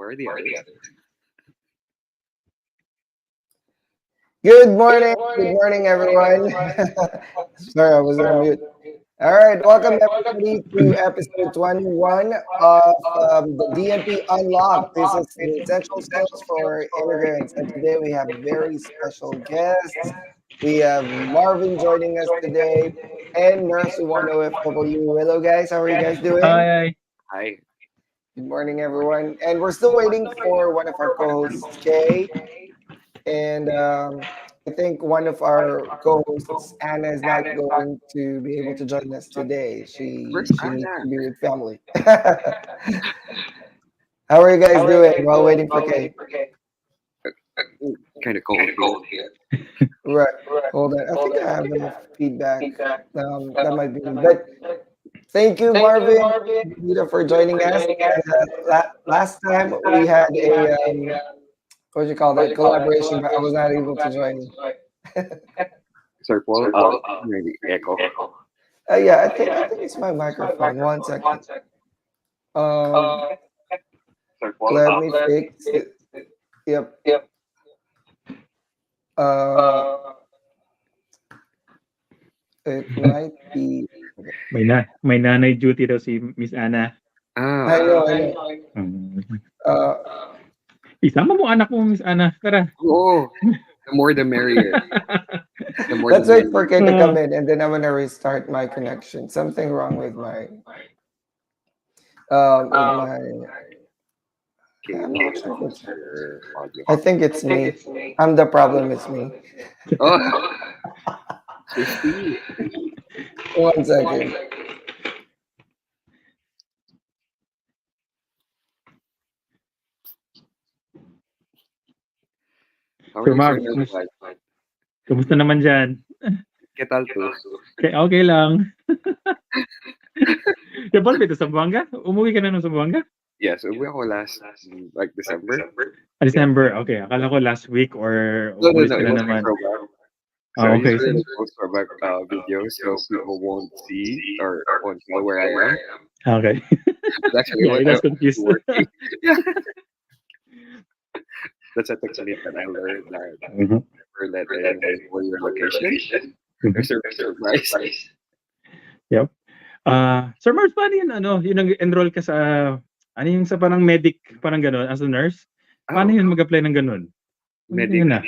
Where are the others? Good morning. Good morning, everyone. Sorry, I was on mute. All right, welcome everybody to episode 21 of the DNP Unlocked. This is the essential skills for immigrants, and today we have very special guests. We have Marvin joining us today, and Nurse 1OFW. Hello, guys. How are you guys doing? Hi. Hi. Good morning, everyone. And we're still waiting for one of our co-hosts, Kay. And I think one of our co-hosts, Anna, is not going to be able to join us today. She Where's she needs Anna? to be with family. How are you guys doing while waiting for Kay? Kind of cold here. Right. Hold on. I think I have enough feedback. That might be me. But thank you, Marvin, Rita, for joining us. And, last time we had a what do you call that collaboration, but I was not able to join. Sorry, Paul. Maybe echo. Yeah, I think it's my microphone. One second. Um, Sorry, Paul. let me fix it. Yep. Uh, it might be. May nanay duty daw si Miss Ana. I know. Uh, Isama mo anak mo, Miss Ana. Tara. Oh, the more the merrier. The more let's the wait for Kay to come Uh, in, and then I'm gonna restart my connection. Something wrong with my I'm not sure if it's. merrier audio. I think it's me. I'm the problem. It's me. Oh, 50. One second. How are Sir you, Marv, sir? kamusta naman dyan? ¿Qué tal tú? Okay lang. Yung ba dito sa Buanga? Umuwi ka na ng Zamboanga? Yes, uwi ako last like December. December. Okay, akala ko last week or No, umalis ka it na was my naman. throwback. So Ah, I okay. usually post throwback videos so people won't see or won't know where I am. Okay. But actually, Yeah, what I I was confused. was working. Yeah. That's a technique that I learned that Mhm. never let anyone know your location. Mhm. There's a surprise. Yep. Sir Mars, paano yun, yung nag-enroll ka sa, ano yung sa parang medic, parang gano'n, as a nurse? Paano Oh, yun mag-apply ng gano'n? Ano medic. yun na?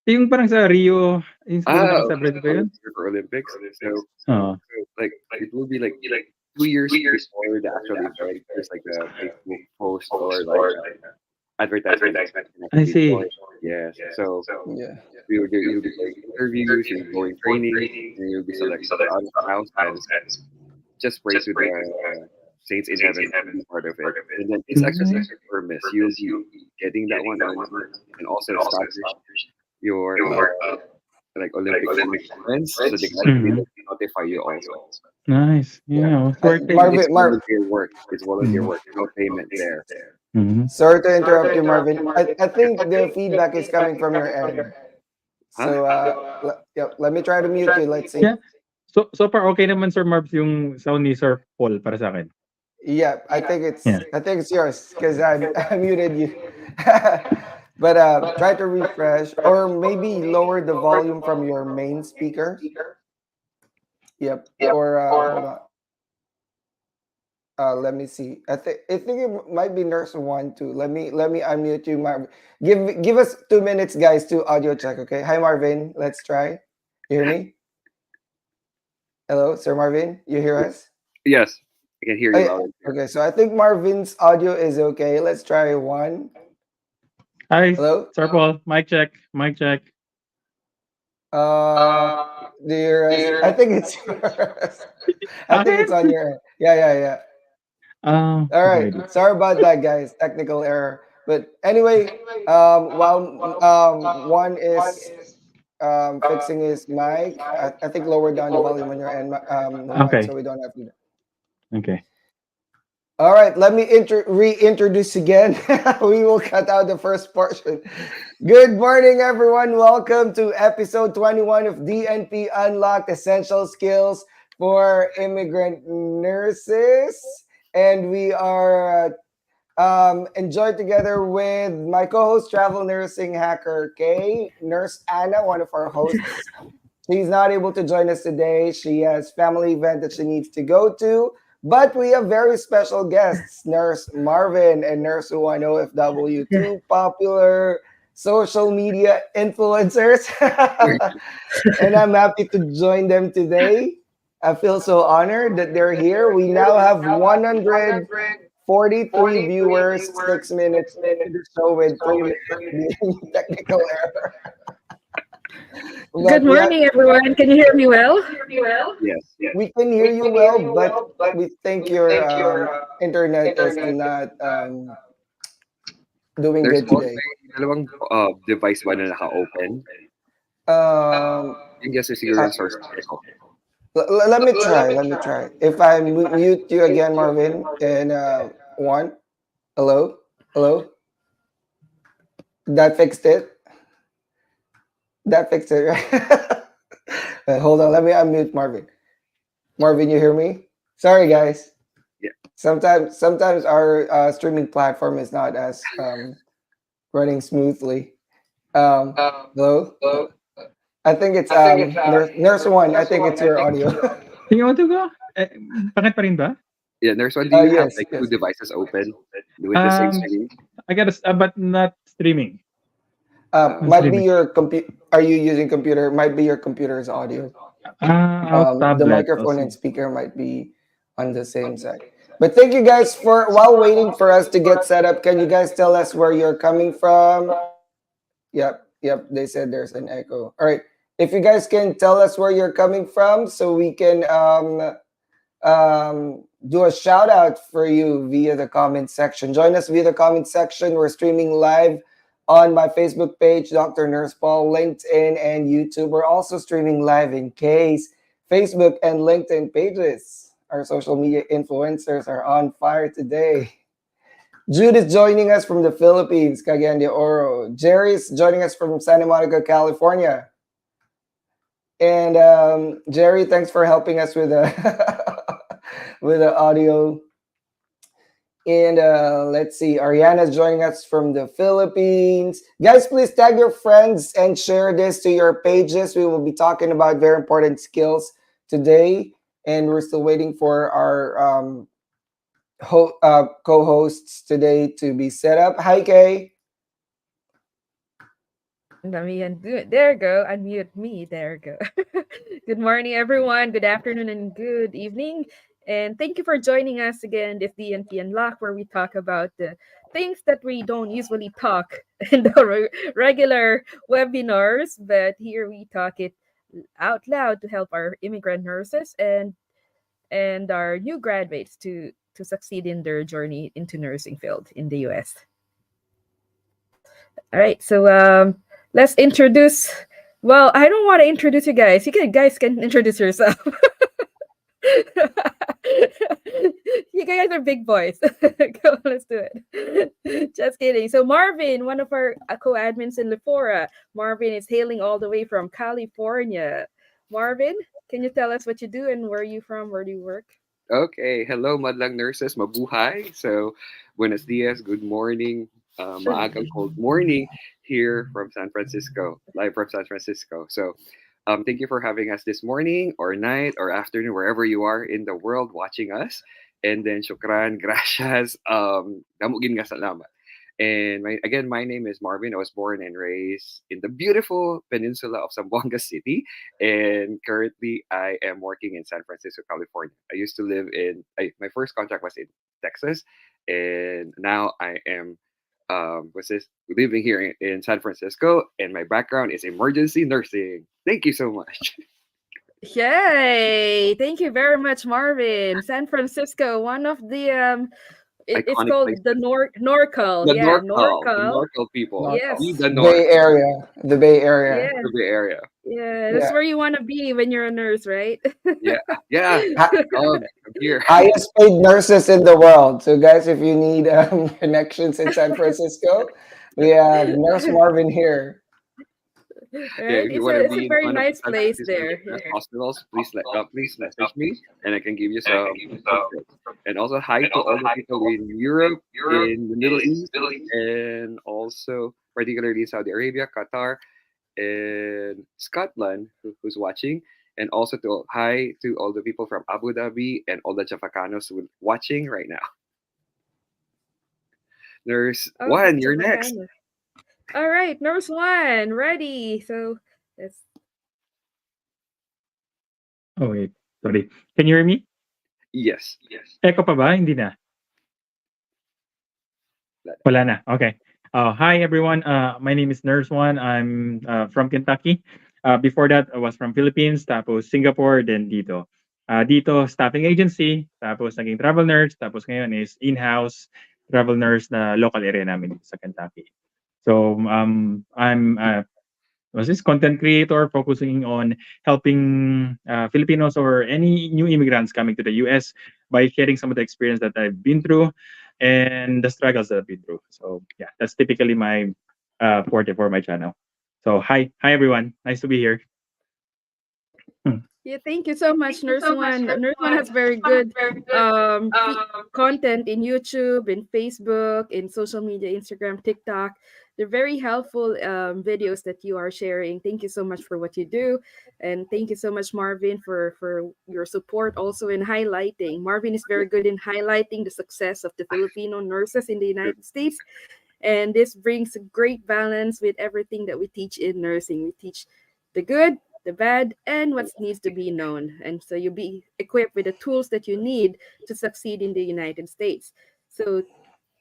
Yung parang sa Rio, yung sa Ah, naka-celebrate ba yun? for Olympics. So Oo. like it will be like 2 years before the actual event. There's like a Facebook post or like advertisement. I see. Yes. So Yeah. you'll be doing interviews, you'll be going training, and you'll be selected out of the house and just pray to the saints in heaven to be part of it. And then it's actually Mhm. a miss. You'll be getting that one on you and also establish your like Olympic friends so they can actually Mhm. notify you also. Nice. Yeah, worth it. It's Marvin, volunteer work. It's volunteer Mhm. work. No payment there. Mhm. sorry to interrupt you, Marvin. I think the feedback is coming from your end. Huh? So, let me try to mute you. Let's see. Yeah. So far okay naman Sir Marbs yung sound ni Sir Paul para sa akin. Yeah, Yeah. I think it's yours because I muted you. But try to refresh or maybe lower the volume from your main speaker. Yep. Or hold on. Let me see. I think it might be nurse one too. Let me unmute you, Marvin. Give us 2 minutes, guys, to audio check. Okay. Hi, Marvin. Let's try. You hear me? Hello, Sir Marvin. You hear us? Yes, I can hear Oh, you yeah. loud and clear. Okay. So I think Marvin's audio is okay. Let's try one. Hi, Hello. Sir Paul. Mic check. Mic check. Do you hear us? I think it's yours. I think it's Akin? on your end. Yeah. All right. Okay. Sorry about that, guys. Technical error. But anyway, while one is fixing his mic, I think lower down the volume on your end, one, Okay. so we don't have to. Okay. All right, let me reintroduce again. We will cut out the first portion. Good morning, everyone. Welcome to episode 21 of DNP Unlocked Essential Skills for Immigrant Nurses. And we are enjoy together with my co-host, travel nursing hacker Kay, Nurse Anna, one of our hosts. She's not able to join us today. She has family event that she needs to go to. But we have very special guests, Nurse Marvin and Nurse Juan OFW, two popular social media influencers. And I'm happy to join them today. I feel so honored that they're here. We now have 143 viewers, 6 minutes into the show with 3 minutes being technical error. Good But morning, everyone. Can you hear me well? Yes. we can hear you well, but we think your internet is not doing There's good one today. dalawang device ba na naka-open? Um, Yung guess siguro yung source ko. let me try. Let me try. If I mute you again, Marvin, and one, hello, hello, that fixed it. That fixed it, right? Hold on. Let me unmute Marvin. Marvin, you hear me? Sorry, guys. Yeah. Sometimes our streaming platform is not as running smoothly. Hello. I think it's nurse one. I think it's your audio. Yung audio ko? Bakit pa rin ba? Yeah, there's one. Do you have Yes, like yes. two devices open with the same screen? I got but not streaming. Might be streaming. your computer. Are you using computer? Might be your computer's audio. The Tablet. microphone and speaker might be on the same side. But thank you guys for while waiting for us to get set up. Can you guys tell us where you're coming from? Yep. They said there's an echo. All right. If you guys can tell us where you're coming from, so we can do a shout out for you via the comment section. Join us via the comment section. We're streaming live on my Facebook page, DrNursePaul, LinkedIn, and YouTube. We're also streaming live in K's Facebook and LinkedIn pages. Our social media influencers are on fire today. Jude is joining us from the Philippines, Cagayan de Oro. Jerry is joining us from Santa Monica, California. And Jerry, thanks for helping us with the with the audio. And let's see, Ariana's joining us from the Philippines. Guys, please tag your friends and share this to your pages. We will be talking about very important skills today, and we're still waiting for our co-hosts today to be set up. Hi, Kay. Let me undo it. There you go. Unmute me. There you go. Good morning, everyone. Good afternoon and good evening. And thank you for joining us again, this DNP Unlocked, where we talk about the things that we don't usually talk in the regular webinars, but here we talk it out loud to help our immigrant nurses and our new graduates to succeed in their journey into nursing field in the US. All right, so let's introduce. Well, I don't want to introduce you guys. Guys can introduce yourself. You guys are big boys. Go, let's do it. Just kidding. So Marvin, one of our co-admins in Lefora. Marvin is hailing all the way from California. Marvin, can you tell us what you do and where are you from? Where do you work? Okay, hello madlang nurses, mabuhay. So, buenos dias, good morning, maagang cold morning here from San Francisco, live from San Francisco. So, thank you for having us this morning or night or afternoon, wherever you are in the world watching us. And then, shukran, gracias, damugin nga salamat. And my name is Marvin. I was born and raised in the beautiful peninsula of Zamboanga City. And currently, I am working in San Francisco, California. I used to live my first contract was in Texas. And now I am living here in San Francisco. And my background is emergency nursing. Thank you so much. Yay! Thank you very much, Marvin. San Francisco, one of the it's Iconic called places. the NorCal. The Yeah, NorCal, the NorCal. NorCal people. Yes. We the North, Bay Area. The Bay Area. Yeah, the Bay Area. yeah, that's Yeah. where you want to be when you're a nurse, right? Yeah. I'm here. Highest paid nurses in the world. So, guys, if you need connections in San Francisco, we have Nurse Marvin here. Yeah, Right? if you want to It's a be in very one of the nice San place Francisco there. best hospitals, please message me, and I can give you some tips. And also hi to all the people in Europe, in the Middle East, and also particularly Saudi Arabia, Qatar, and Scotland who's watching. And also to hi to all the people from Abu Dhabi and all the Javacanos watching right now. There's Oh, one. You're next. Chavacano. All right, nurse one, ready. So let's. Oh, wait. Sorry. Can you hear me? Yes. Echo pa ba? Hindi na. Wala na. Okay. Hi, everyone. My name is Nurse One. I'm from Kentucky. Before that, I was from Philippines, tapos Singapore, then dito. Dito, staffing agency, tapos naging travel nurse, tapos ngayon is in-house travel nurse na local area namin sa Kentucky. So, I'm was this content creator focusing on helping Filipinos or any new immigrants coming to the US by sharing some of the experience that I've been through and the struggles that I've been through. So yeah, that's typically my forte for my channel. So hi everyone, nice to be here. Yeah, thank you so much, Nurse One. Nurse One has very good content in YouTube, in Facebook, in social media, Instagram, TikTok. They're very helpful videos that you are sharing. Thank you so much for what you do, and thank you so much, Marvin, for your support also in highlighting. Marvin is very good in highlighting the success of the Filipino nurses in the United States, and this brings a great balance with everything that we teach in nursing. We teach the good, the bad, and what needs to be known. And so you'll be equipped with the tools that you need to succeed in the United States. So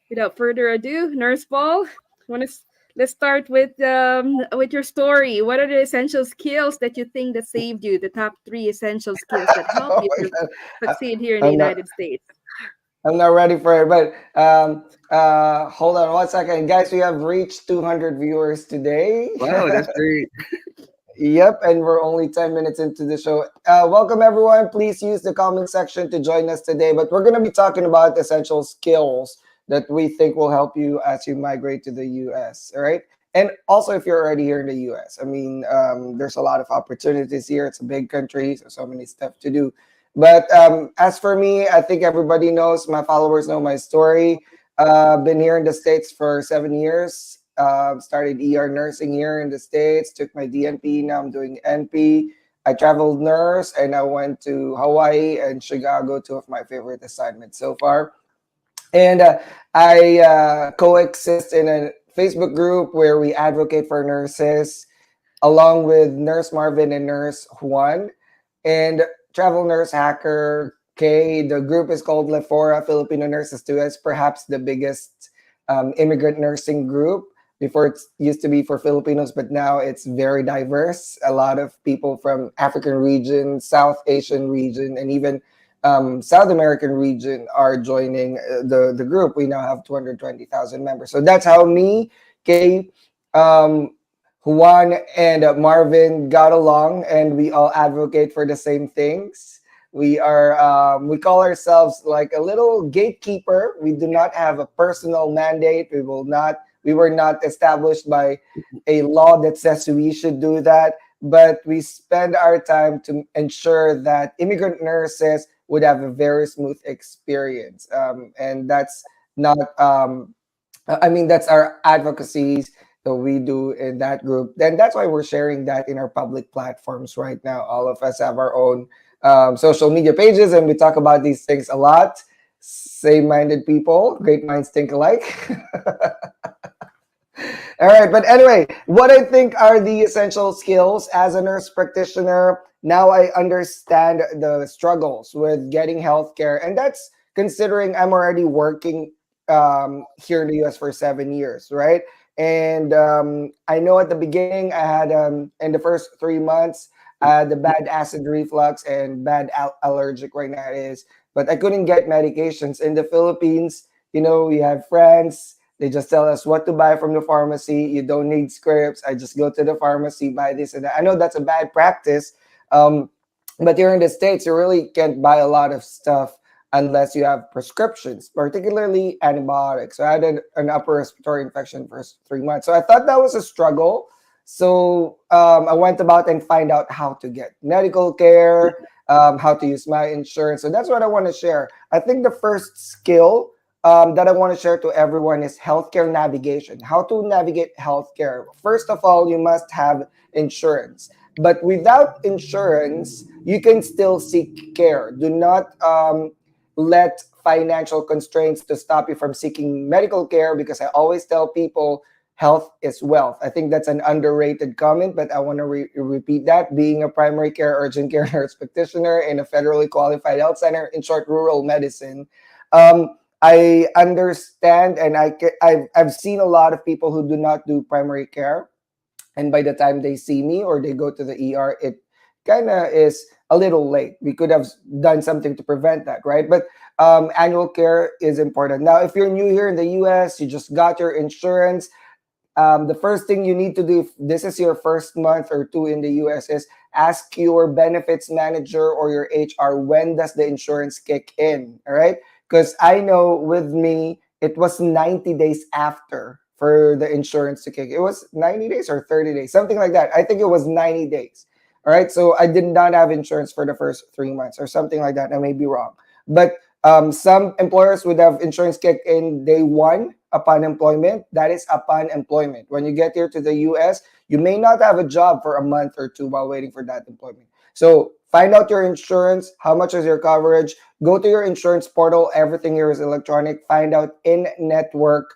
without further ado, Nurse Paul, want to let's start with your story. What are the essential skills that you think that saved you? The top three essential skills that help Oh you my to God. succeed here in the I'm not. United States. I'm not ready for it. But hold on one second, guys. We have reached 200 viewers today. Wow, that's great. Yep, and we're only 10 minutes into the show. Welcome, everyone. Please use the comment section to join us today. But we're going to be talking about essential skills that we think will help you as you migrate to the US. All right. And also, if you're already here in the US, I mean, there's a lot of opportunities here. It's a big country, so many stuff to do. But as for me, I think everybody knows, my followers know my story. Been here in the States for 7 years. Started ER nursing here in the States, took my DNP, now I'm doing NP. I traveled nurse and I went to Hawaii and Chicago, two of my favorite assignments so far. And I coexist in a Facebook group where we advocate for nurses, along with Nurse Marvin and Nurse Juan. And Travel Nurse Hacker K, the group is called Lefora Filipino Nurses too. It's perhaps the biggest immigrant nursing group. Before it used to be for Filipinos, but now it's very diverse. A lot of people from African region, South Asian region, and even South American region are joining the group. We now have 220,000 members. So that's how me, Kay, um, Juan, and Marvin got along, and we all advocate for the same things. We call ourselves like a little gatekeeper. We do not have a personal mandate. We were not established by a law that says we should do that, but we spend our time to ensure that immigrant nurses would have a very smooth experience. And that's not, I mean, that's our advocacies that we do in that group. Then that's why we're sharing that in our public platforms right now. All of us have our own social media pages, and we talk about these things a lot. Same-minded people, great minds think alike. All right, but anyway, what I think are the essential skills as a nurse practitioner. Now I understand the struggles with getting healthcare, and that's considering I'm already working here in the US for 7 years, right? And I know at the beginning I had in the first 3 months I had the bad acid reflux and bad allergic right now it is, but I couldn't get medications in the Philippines. You know, we have friends. They just tell us what to buy from the pharmacy. You don't need scripts. I just go to the pharmacy, buy this and that. I know that's a bad practice, but here in the States, you really can't buy a lot of stuff unless you have prescriptions, particularly antibiotics. So I had an upper respiratory infection for 3 months. So I thought that was a struggle. I went about and find out how to get medical care, how to use my insurance. So that's what I want to share. I think the first skill that I want to share to everyone is healthcare navigation. How to navigate healthcare. First of all, you must have insurance. But without insurance, you can still seek care. Do not let financial constraints to stop you from seeking medical care, because I always tell people health is wealth. I think that's an underrated comment, but I want to repeat that. Being a primary care, urgent care nurse practitioner in a federally qualified health center, in short, rural medicine, I understand, and I've seen a lot of people who do not do primary care, and by the time they see me or they go to the ER, it kind of is a little late. We could have done something to prevent that, right? But annual care is important. Now, if you're new here in the US, you just got your insurance, the first thing you need to do, if this is your first month or two in the US, is ask your benefits manager or your HR, when does the insurance kick in? All right. Because I know with me, it was 90 days after for the insurance to kick. It was 90 days or 30 days, something like that. I think it was 90 days. All right. So I did not have insurance for the first 3 months or something like that. I may be wrong. But some employers would have insurance kick in day one upon employment. That is upon employment. When you get here to the US, you may not have a job for a month or two while waiting for that employment. So find out your insurance, how much is your coverage, go to your insurance portal. Everything here is electronic. Find out in-network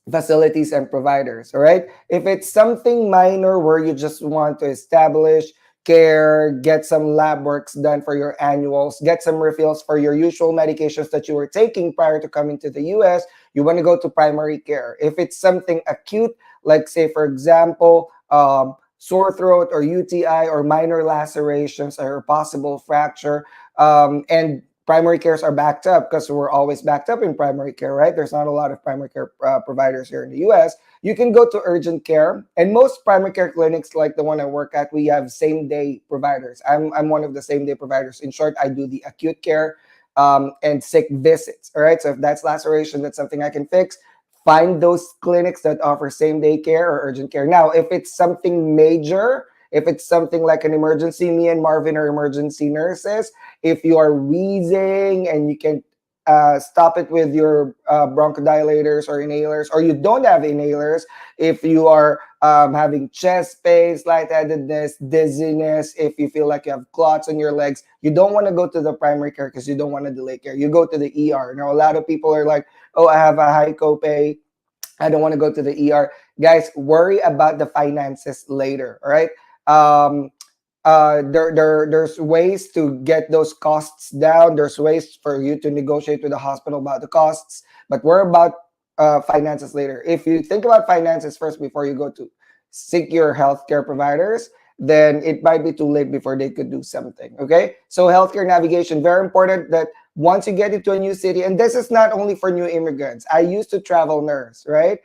facilities and providers. All right. If it's something minor where you just want to establish care, get some lab works done for your annuals, get some refills for your usual medications that you were taking prior to coming to the US, you want to go to primary care. If it's something acute, like say, for example, sore throat or UTI or minor lacerations or possible fracture, and primary cares are backed up, because we're always backed up in primary care, right? There's not a lot of primary care providers here in the US. You can go to urgent care, and most primary care clinics, like the one I work at, we have same day providers. I'm one of the same day providers. In short, I do the acute care and sick visits. All right. So if that's laceration, that's something I can fix. Find those clinics that offer same day care or urgent care. Now, if it's something major, if it's something like an emergency, me and Marvin are emergency nurses. If you are wheezing and you can stop it with your bronchodilators or inhalers, or you don't have inhalers, if you are having chest pains, lightheadedness, dizziness, if you feel like you have clots on your legs, you don't want to go to the primary care because you don't want to delay care. You go to the ER. Now, a lot of people are like, oh, I have a high copay, I don't want to go to the ER. Guys, worry about the finances later. All right. There's ways to get those costs down. There's ways for you to negotiate with the hospital about the costs, but we're about finances later. If you think about finances first before you go to seek your healthcare providers, then it might be too late before they could do something. Okay, so healthcare navigation, very important. That once you get into a new city, and this is not only for new immigrants. I used to travel nurse, right?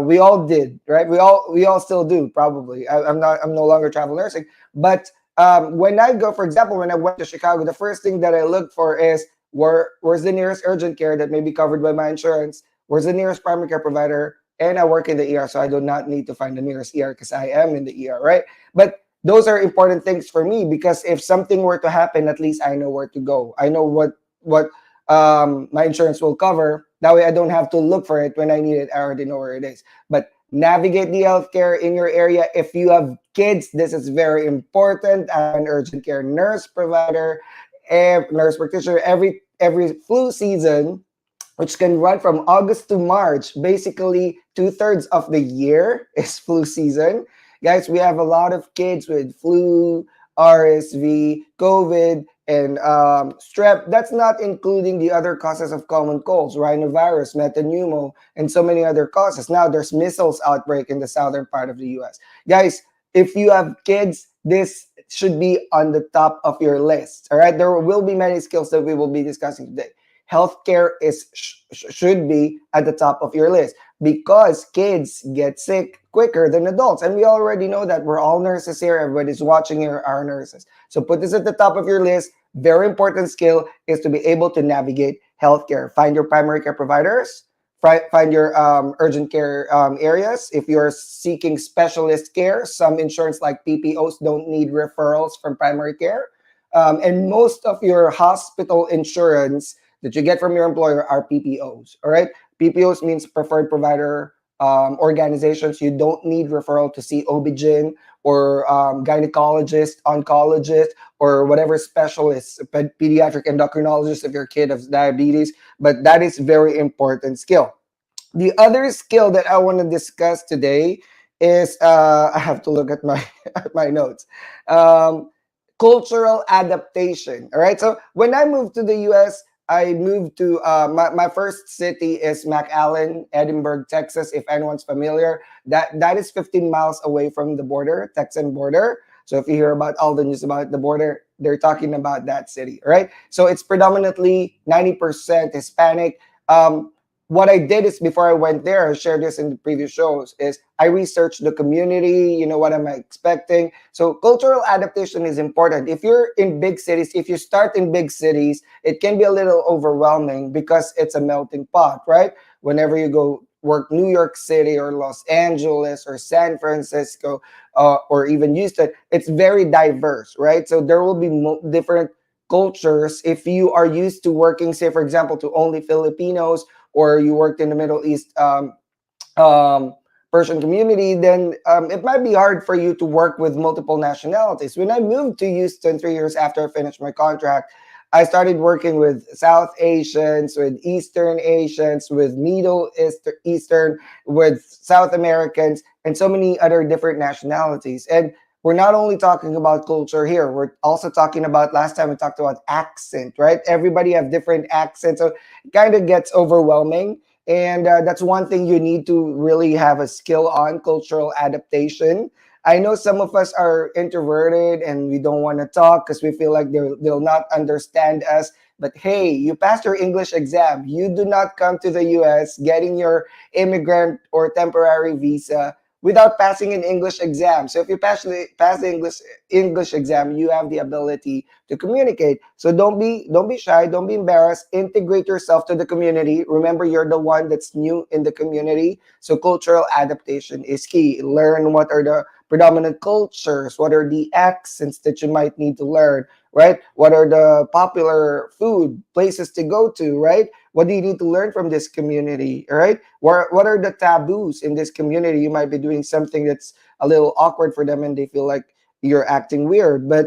We all did, right? We all still do, probably. I'm no longer travel nursing, but when I go, for example, when I went to Chicago, the first thing that I looked for is where's the nearest urgent care that may be covered by my insurance? Where's the nearest primary care provider? And I work in the ER, so I do not need to find the nearest ER because I am in the ER, right? But those are important things for me, because if something were to happen, at least I know where to go. I know what my insurance will cover. That way I don't have to look for it when I need it. I already know where it is. But navigate the healthcare in your area. If you have kids, this is very important. I'm an urgent care nurse provider, nurse practitioner. Every flu season, which can run from August to March, basically 2/3 of the year is flu season. Guys, we have a lot of kids with flu, RSV, COVID, and strep. That's not including the other causes of common colds, rhinovirus, metapneumo, and so many other causes. Now there's measles outbreak in the southern part of the US. Guys, if you have kids, this should be on the top of your list. All right, there will be many skills that we will be discussing today. Healthcare should be at the top of your list, because kids get sick quicker than adults. And we already know that. We're all nurses here. Everybody's watching here are nurses. So put this at the top of your list. Very important skill is to be able to navigate healthcare. Find your primary care providers, find your urgent care areas. If you're seeking specialist care, some insurance like PPOs don't need referrals from primary care. And most of your hospital insurance that you get from your employer are PPOs. All right. PPOs means preferred provider organizations. You don't need referral to see OB-GYN or gynecologist, oncologist, or whatever specialist, pediatric endocrinologist if your kid has diabetes. But that is very important skill. The other skill that I want to discuss today is I have to look at my at my notes. Um, Cultural adaptation. All right. So when I moved to the US, I moved to my first city is McAllen, Edinburgh, Texas. If anyone's familiar, that is 15 miles away from the border, Texan border. So if you hear about all the news about the border, they're talking about that city, right? So it's predominantly 90% Hispanic. What I did is before I went there, I shared this in the previous shows, is I researched the community, what am I expecting? So cultural adaptation is important. If you're in big cities, if you start in big cities, it can be a little overwhelming because it's a melting pot, right? Whenever you go work New York City or Los Angeles or San Francisco or even Houston, it's very diverse, right? So there will be different cultures. If you are used to working, say, for example, to only Filipinos, or you worked in the Middle East um, Persian community, then it might be hard for you to work with multiple nationalities. When I moved to Houston 3 years after I finished my contract, I started working with South Asians, with Eastern Asians, with Middle Eastern, with South Americans, and so many other different nationalities. And we're not only talking about culture here, we're also talking about, last time we talked about accent, right? Everybody have different accents. So it kind of gets overwhelming. And that's one thing you need to really have a skill on, cultural adaptation. I know some of us are introverted and we don't want to talk because we feel like they'll not understand us. But hey, you passed your English exam. You do not come to the US getting your immigrant or temporary visa without passing an English exam. So if you pass the English exam, you have the ability to communicate. So don't be shy, don't be embarrassed. Integrate yourself to the community. Remember, you're the one that's new in the community. So cultural adaptation is key. Learn what are the predominant cultures, what are the accents that you might need to learn, right? What are the popular food places to go to, right? What do you need to learn from this community, all right? What are the taboos in this community? You might be doing something that's a little awkward for them and they feel like you're acting weird. But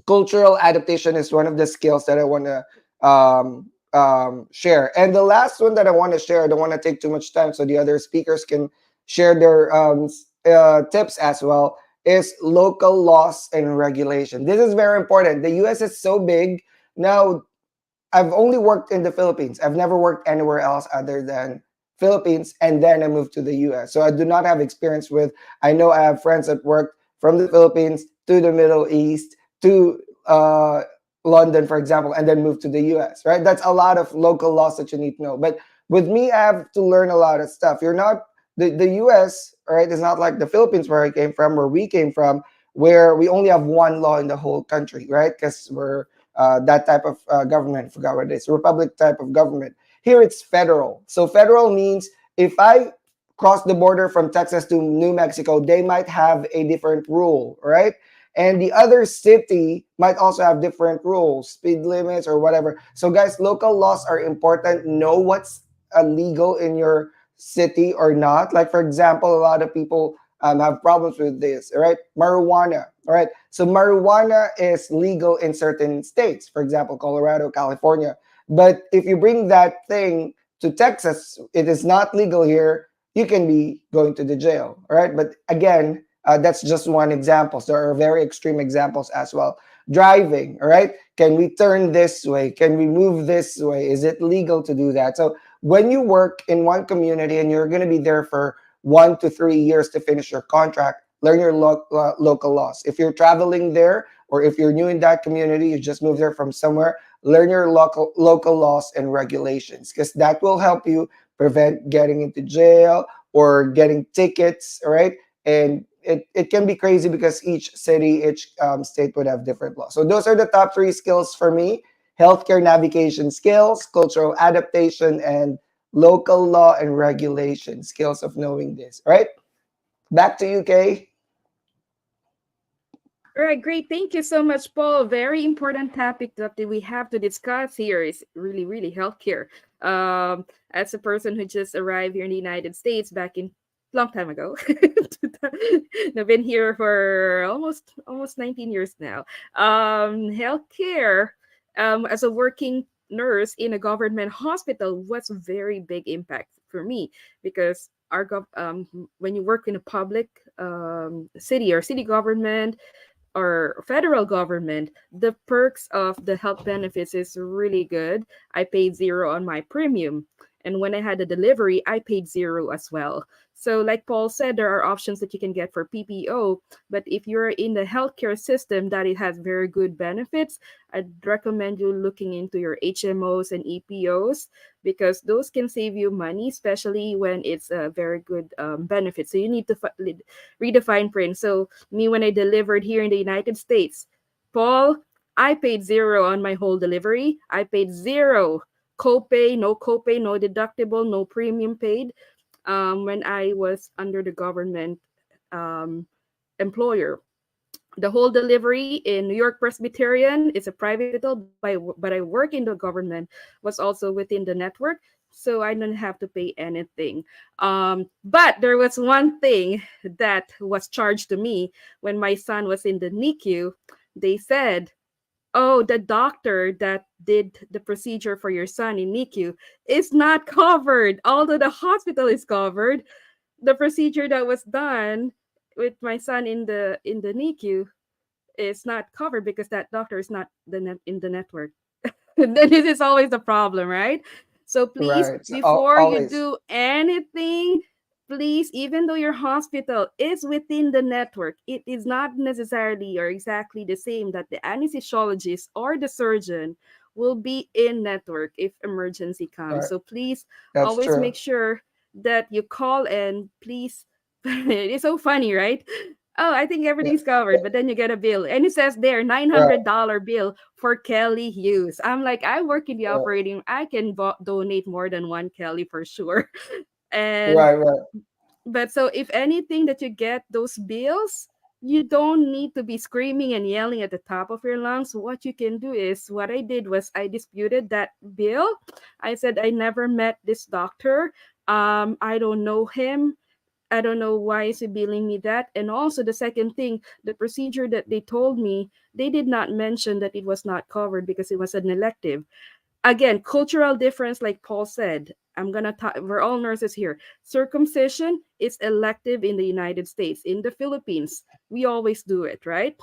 cultural adaptation is one of the skills that I want to share. And the last one that I want to share, I don't want to take too much time so the other speakers can share their tips as well, is local laws and regulation. This is very important. The US is so big. Now, I've only worked in the Philippines. I've never worked anywhere else other than Philippines, and then I moved to the US. So I do not have experience with, I know I have friends that worked from the Philippines to the Middle East to London, for example, and then moved to the US, right? That's a lot of local laws that you need to know. But with me, I have to learn a lot of stuff. You're not, the US, right, is not like the Philippines where I came from, where we came from, where we only have one law in the whole country, right? Because we're that type of government. I forgot what it is. Republic type of government. Here it's federal. So federal means if I cross the border from Texas to New Mexico, they might have a different rule, right? And the other city might also have different rules, speed limits or whatever. So guys, local laws are important. Know what's illegal in your city or not. Like for example, a lot of people have problems with this, right? Marijuana, all right? So marijuana is legal in certain states, for example, Colorado, California. But if you bring that thing to Texas, it is not legal here. You can be going to the jail, all right? But again, that's just one example. So there are very extreme examples as well. Driving, all right? Can we turn this way? Can we move this way? Is it legal to do that? So when you work in one community and you're going to be there for 1 to 3 years to finish your contract, learn your local laws. If you're traveling there or if you're new in that community, you just moved there from somewhere, learn your local laws and regulations, because that will help you prevent getting into jail or getting tickets, all right? And it can be crazy because each city, each state would have different laws. So those are the top 3 skills for me: healthcare navigation skills, cultural adaptation, and local law and regulation, skills of knowing this, right? Back to you, Kay. All right, great. Thank you so much, Paul. Very important topic that we have to discuss here is really, really healthcare. As a person who just arrived here in the United States back in long time ago, I've been here for almost 19 years now. Healthcare, as a working nurse in a government hospital was a very big impact for me because when you work in a public city or city government or federal government, the perks of the health benefits is really good. I paid zero on my premium. And when I had a delivery, I paid zero as well. So, like Paul said, there are options that you can get for PPO. But if you're in the healthcare system that it has very good benefits, I'd recommend you looking into your HMOs and EPOs because those can save you money, especially when it's a very good benefit. So, you need to read the fine print. So, me, when I delivered here in the United States, Paul, I paid zero on my whole delivery. I paid zero copay, no deductible, no premium paid when I was under the government um, employer. The whole delivery in New York Presbyterian is a private hospital, but I work in the government, was also within the network. So I didn't have to pay anything. But there was one thing that was charged to me when my son was in the NICU. They said, oh, the doctor that did the procedure for your son in NICU is not covered. Although the hospital is covered, the procedure that was done with my son in the NICU is not covered because that doctor is not in the network. This is always the problem, right? So please, Right. So, before you always. do anything, please, even though your hospital is within the network, it is not necessarily or exactly the same that the anesthesiologist or the surgeon will be in network if emergency comes. Right. So please That's always make true. sure that you call and please. It's so funny, right? Oh, I think Yeah. everything's covered, but then you get a bill and it says there Right. $900 bill for Kelly Hughes. I'm like, I work in the Right. operating, I can donate more than one Kelly for sure. And Right. Right. but so if anything that you get those bills, you don't need to be screaming and yelling at the top of your lungs. What you can do is what I did was I disputed that bill. I said I never met this doctor. I don't know him. I don't know why is he billing me that. And also the second thing, the procedure that they told me, they did not mention that it was not covered because it was an elective. Again, cultural difference, like Paul said. I'm gonna talk. We're all nurses here. Circumcision is elective in the United States. In the Philippines, we always do it, right?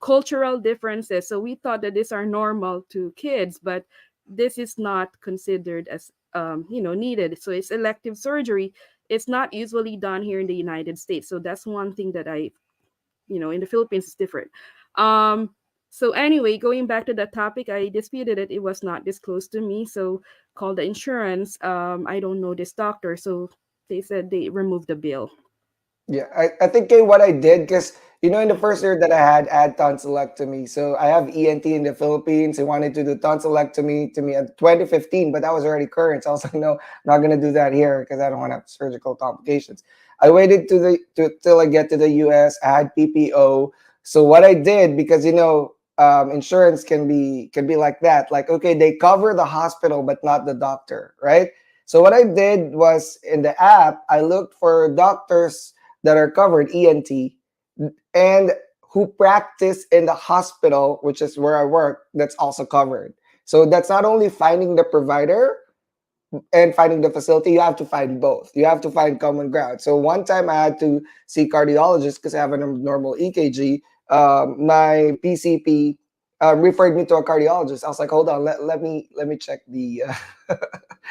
Cultural differences. So we thought that these are normal to kids, but this is not considered as needed. So it's elective surgery. It's not usually done here in the United States. So that's one thing that in the Philippines it's different. Um, so anyway, going back to the topic, I disputed it. It was not disclosed to me. So called the insurance. I don't know this doctor. So they said they removed the bill. Yeah, I think what I did, because in the first year that I had tonsillectomy. So I have ENT in the Philippines. They wanted to do tonsillectomy to me at 2015, but that was already current. So I was like, no, I'm not gonna do that here because I don't want to have surgical complications. I waited till I get to the US. I had PPO. So what I did, because insurance can be like that. Like, okay, they cover the hospital but not the doctor, right? So what I did was in the app, I looked for doctors that are covered, ENT, and who practice in the hospital, which is where I work, that's also covered. So that's not only finding the provider and finding the facility, you have to find both. You have to find common ground. So one time I had to see cardiologist because I have a normal EKG. My PCP referred me to a cardiologist. I was like, hold on, let me check the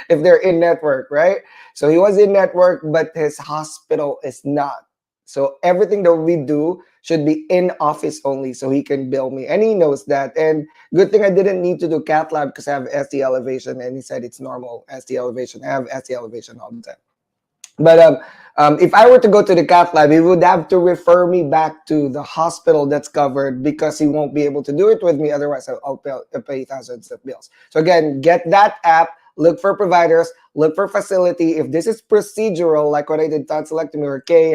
if they're in network, right? So he was in network, but his hospital is not. So everything that we do should be in office only, so he can bill me, and he knows that. And good thing I didn't need to do cath lab because I have ST elevation, and he said it's normal ST elevation. I have ST elevation all the time. But if I were to go to the cath lab, he would have to refer me back to the hospital that's covered because he won't be able to do it with me. Otherwise, I'll pay thousands of bills. So again, get that app. look for providers, look for facility. If this is procedural, like what I did tonsillectomy, or Kay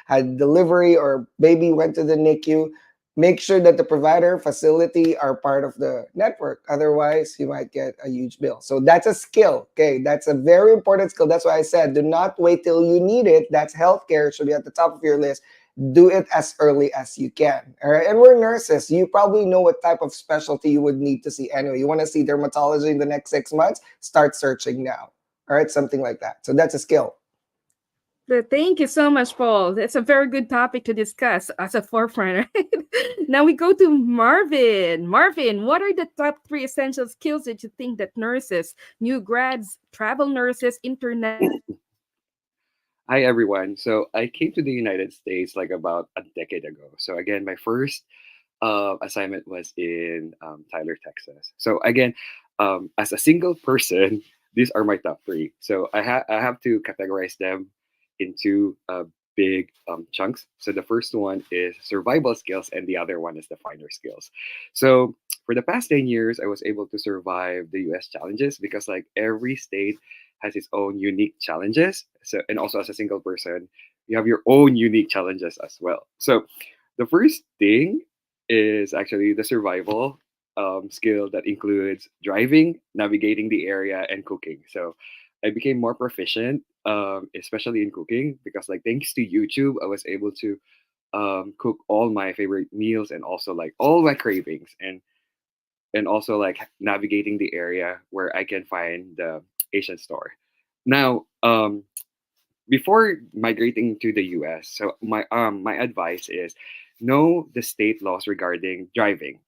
had delivery, or baby went to the NICU, make sure that the provider, facility are part of the network. Otherwise, you might get a huge bill. So that's a skill. Okay, that's a very important skill. That's why I said, do not wait till you need it. That's healthcare. It should be at the top of your list. Do it as early as you can. All right. And we're nurses. You probably know what type of specialty you would need to see anyway. You want to see dermatology in the next 6 months? Start searching now. All right. Something like that. So that's a skill. Thank you so much, Paul. That's a very good topic to discuss as a forefront. Right? Now we go to Marvin. Marvin, what are the top three essential skills that you think that nurses, new grads, travel nurses, international Hi everyone. So I came to the United States like about a decade ago. So again, my first assignment was in Tyler, Texas. So again, as a single person, these are my top three. So I have to categorize them into big chunks. So the first one is survival skills, and the other one is the finer skills. So for the past 10 years, I was able to survive the U.S. challenges because like every state has its own unique challenges. So and also as a single person, you have your own unique challenges as well. So the first thing is actually the survival skill that includes driving, navigating the area, and cooking. So I became more proficient, especially in cooking, because like thanks to YouTube, I was able to cook all my favorite meals and also like all my cravings, and also like navigating the area where I can find the Asian store. Now, before migrating to the US, so my advice is know the state laws regarding driving.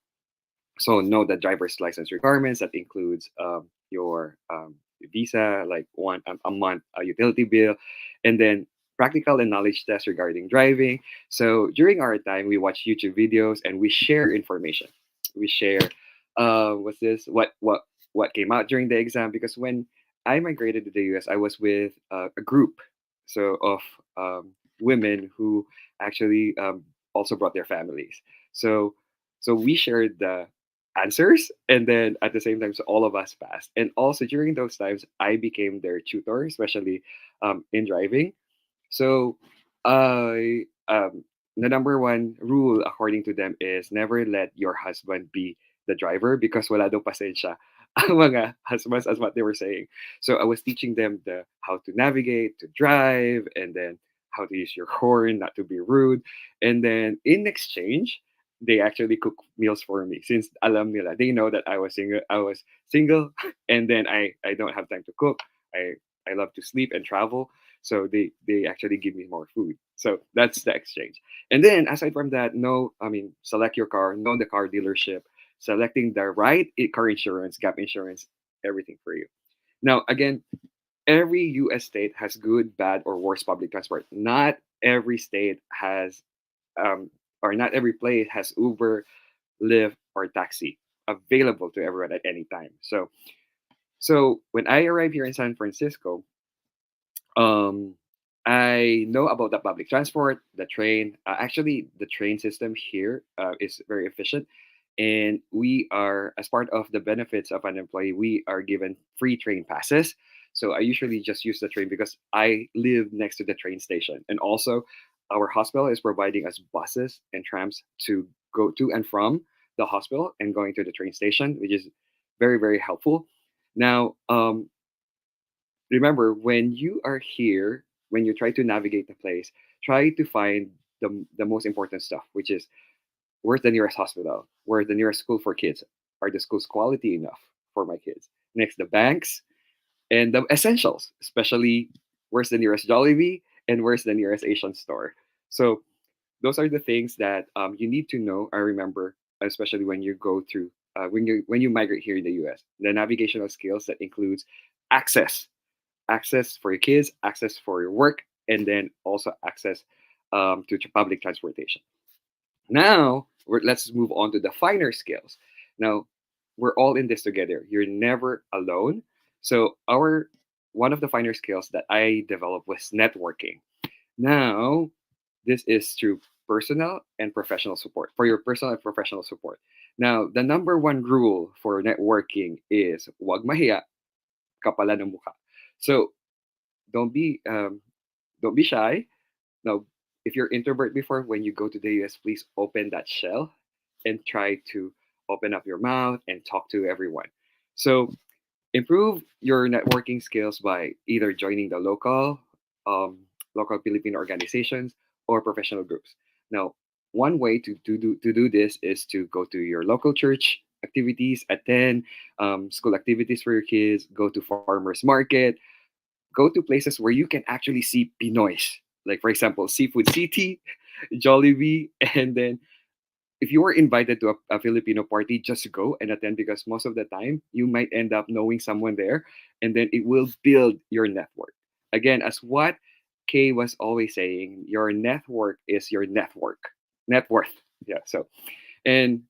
So know the driver's license requirements that includes your visa, like a month a utility bill, and then practical and knowledge tests regarding driving. So during our time, we watch YouTube videos and we share information. We share what's this what came out during the exam, because when I migrated to the US, I was with a group so of women who actually also brought their families. So we shared the answers, and then at the same time, so all of us passed. And also during those times, I became their tutor, especially in driving. So I the number one rule according to them is never let your husband be the driver, because wala daw pasensya ang mga husbands, as what they were saying. So I was teaching them the how to navigate, to drive, and then how to use your horn, not to be rude. And then in exchange, they actually cook meals for me, since alam nila, they know that I was single, and then I don't have time to cook. I love to sleep and travel, so they actually give me more food. So that's the exchange. And then aside from that, no, I mean, select your car, know the car dealership, selecting the right car insurance, gap insurance, everything for you. Now again, every US state has good, bad, or worse public transport. Not every state has or not every place has Uber, Lyft, or taxi available to everyone at any time. So when I arrived here in San Francisco, um, I know about the public transport, the train. Actually, the train system here is very efficient, and we are, as part of the benefits of an employee, we are given free train passes. So I usually just use the train because I live next to the train station, and also our hospital is providing us buses and trams to go to and from the hospital and going to the train station, which is very helpful. Now, remember, when you are here, when you try to navigate the place, try to find the most important stuff, which is where's the nearest hospital, where's the nearest school for kids, are the schools quality enough for my kids? Next, the banks and the essentials, especially where's the nearest Jollibee and where's the nearest Asian store. So those are the things that you need to know. I remember, especially when you go through when you migrate here in the U.S. The navigational skills that includes access, access for your kids, access for your work, and then also access to public transportation. Now, let's move on to the finer skills. Now, we're all in this together. You're never alone. So, our one of the finer skills that I developed was networking. Now, this is through personal and professional support, for your personal and professional support. Now, the number one rule for networking is wag mahiya, kapala ng mukha. So don't be um, don't be shy. Now, if you're introvert before, when you go to the US, please open that shell and try to open up your mouth and talk to everyone. So improve your networking skills by either joining the um, local Filipino organizations or professional groups. Now, one way to do this is to go to your local church activities, attend school activities for your kids, go to farmers market, go to places where you can actually see Pinoys. Like for example, Seafood City, Jollibee, and then if you were invited to a Filipino party, just go and attend because most of the time you might end up knowing someone there and then it will build your network. Again, as what Kay was always saying, your network is your network. Net worth. Yeah. So and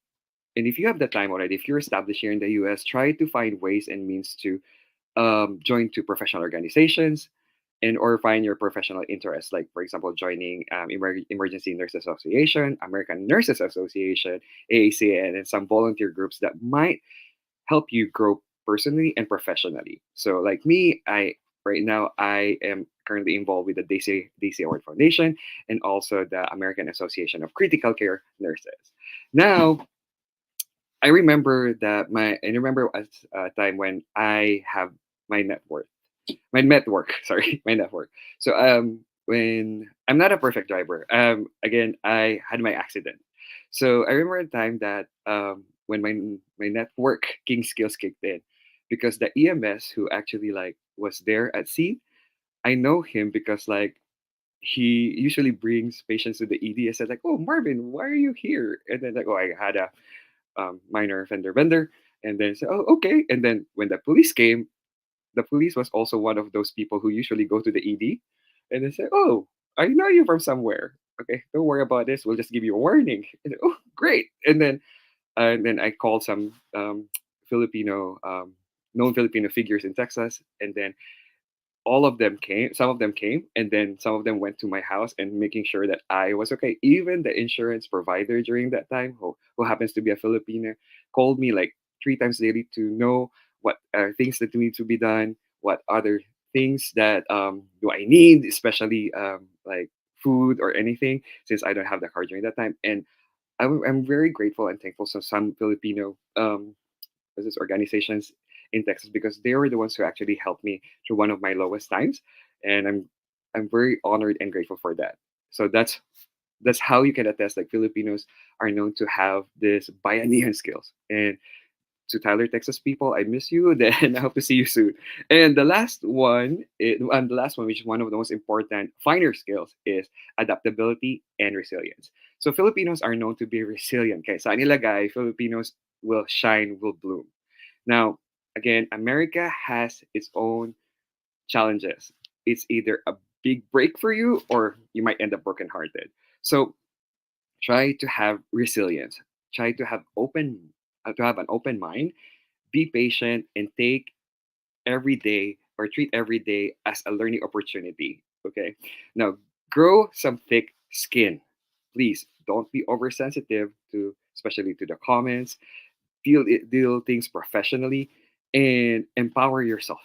and if you have the time already, if you're established here in the US, try to find ways and means to join to professional organizations and or find your professional interests like for example joining emergency nurse association, American Nurses Association, AACN, and some volunteer groups that might help you grow personally and professionally. So like me, I right now I am currently involved with the DC Award Foundation and also the American Association of Critical Care Nurses. Now I remember a time when I have my net worth my network sorry my network. So when I'm not a perfect driver, again I had my accident. So I remember a time that when my networking skills kicked in because the EMS who actually like was there at scene, I know him because like he usually brings patients to the ED. I said like, oh Marvin, why are you here? And then like, oh, I had a minor fender bender. And then said, oh okay. And then when the police came, the police was also one of those people who usually go to the ED, and they say, "Oh, I know you from somewhere. Okay, don't worry about this. We'll just give you a warning." And, oh, great! And then I called some Filipino known Filipino figures in Texas, and then all of them came. Some of them came, and then some of them went to my house and making sure that I was okay. Even the insurance provider during that time, who happens to be a Filipino, called me like 3 times daily to know what are things that need to be done, what other things that do I need, especially like food or anything, since I don't have the car during that time. And I'm very grateful and thankful to some Filipino business organizations in Texas because they were the ones who actually helped me through one of my lowest times, and I'm very honored and grateful for that. So that's how you can attest like Filipinos are known to have this Bayanihan skills. And to Tyler, Texas people, I miss you. Then I hope to see you soon. And the last one, which is one of the most important finer skills, is adaptability and resilience. So Filipinos are known to be resilient. Kaya sa nilagay, Filipinos will shine, will bloom. Now, again, America has its own challenges. It's either a big break for you or you might end up brokenhearted. So try to have resilience. Try to have an open mind. Be patient and take every day or treat every day as a learning opportunity. Okay. Now grow some thick skin. Please don't be oversensitive to especially to the comments. Deal things professionally and empower yourself.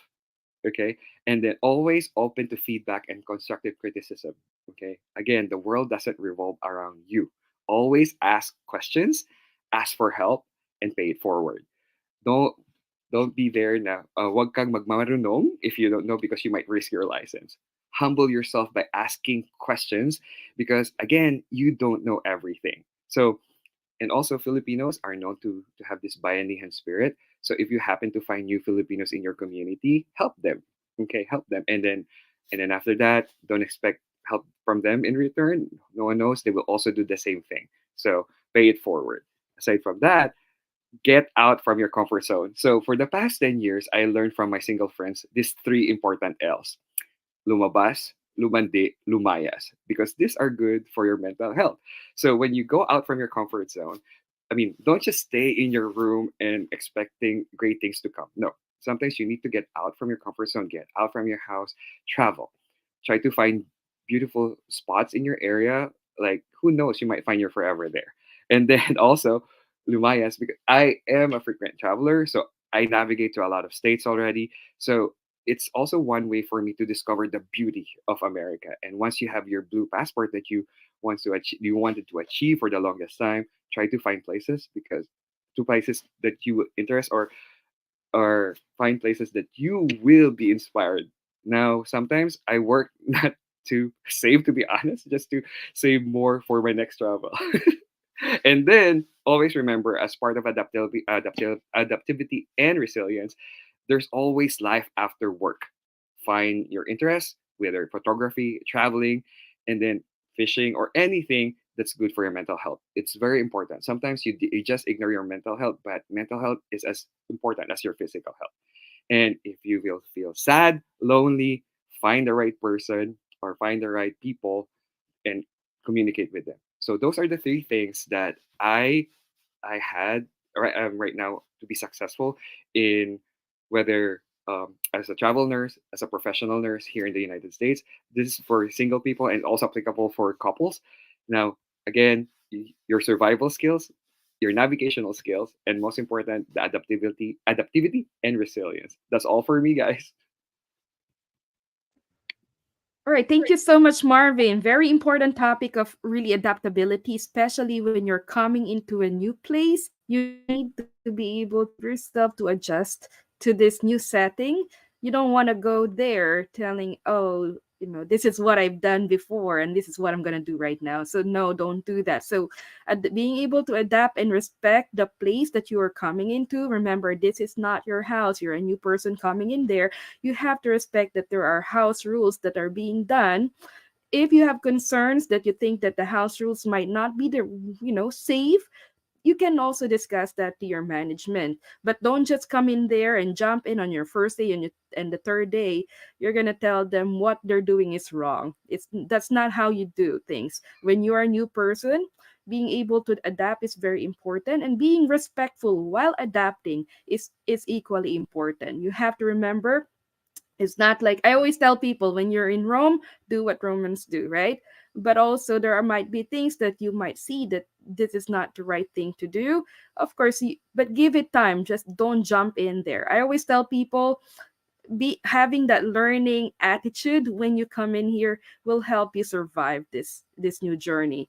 Okay. And then always open to feedback and constructive criticism. Okay. Again, the world doesn't revolve around you. Always ask questions, ask for help, and pay it forward. Don't don't be there na wag kang magmamarunong if you don't know because you might risk your license. Humble yourself by asking questions because again, you don't know everything. So and also Filipinos are known to have this bayanihan spirit. So if you happen to find new Filipinos in your community, help them. Okay, help them. And then after that, don't expect help from them in return. No one knows they will also do the same thing. So pay it forward. Aside from that, get out from your comfort zone. So for the past 10 years, I learned from my single friends these three important L's: lumabas, lumandi, lumayas, because these are good for your mental health. So when you go out from your comfort zone, I mean, don't just stay in your room and expecting great things to come. No, sometimes you need to get out from your comfort zone, get out from your house, travel, try to find beautiful spots in your area. Like, who knows, you might find your forever there. And then also, lumayas, because I am a frequent traveler, so I navigate to a lot of states already. So it's also one way for me to discover the beauty of America. And once you have your blue passport that you wanted to achieve for the longest time, try to find places because to places that you interest or find places that you will be inspired. Now, sometimes I work not to save, to be honest, just to save more for my next travel. And then always remember, as part of adaptivity and resilience, there's always life after work. Find your interests, whether photography, traveling, and then fishing or anything that's good for your mental health. It's very important. Sometimes you just ignore your mental health, but mental health is as important as your physical health. And if you will feel sad, lonely, find the right person or find the right people and communicate with them. So those are the three things that I had right now to be successful in whether as a travel nurse, as a professional nurse here in the United States. This is for single people and also applicable for couples. Now, again, your survival skills, your navigational skills, and most important, the adaptivity, and resilience. That's all for me, guys. All right, thank you so much, Marvin. Very important topic of really adaptability, especially when you're coming into a new place. You need to be able to give yourself to adjust to this new setting. You don't want to go there telling, oh, this is what I've done before and this is what I'm going to do right now. So, no, don't do that. So, being able to adapt and respect the place that you are coming into. Remember, this is not your house. You're a new person coming in there. You have to respect that there are house rules that are being done. If you have concerns that you think that the house rules might not be safe, you can also discuss that to your management. But don't just come in there and jump in on your first day and the third day you're going to tell them what they're doing is wrong. That's not how you do things. When you are a new person, being able to adapt is very important, and being respectful while adapting is equally important. You have to remember, it's not like I always tell people, when you're in Rome, do what Romans do, right? But also might be things that you might see that this is not the right thing to do. Of course, but give it time. Just don't jump in there. I always tell people, be having that learning attitude when you come in here will help you survive this new journey.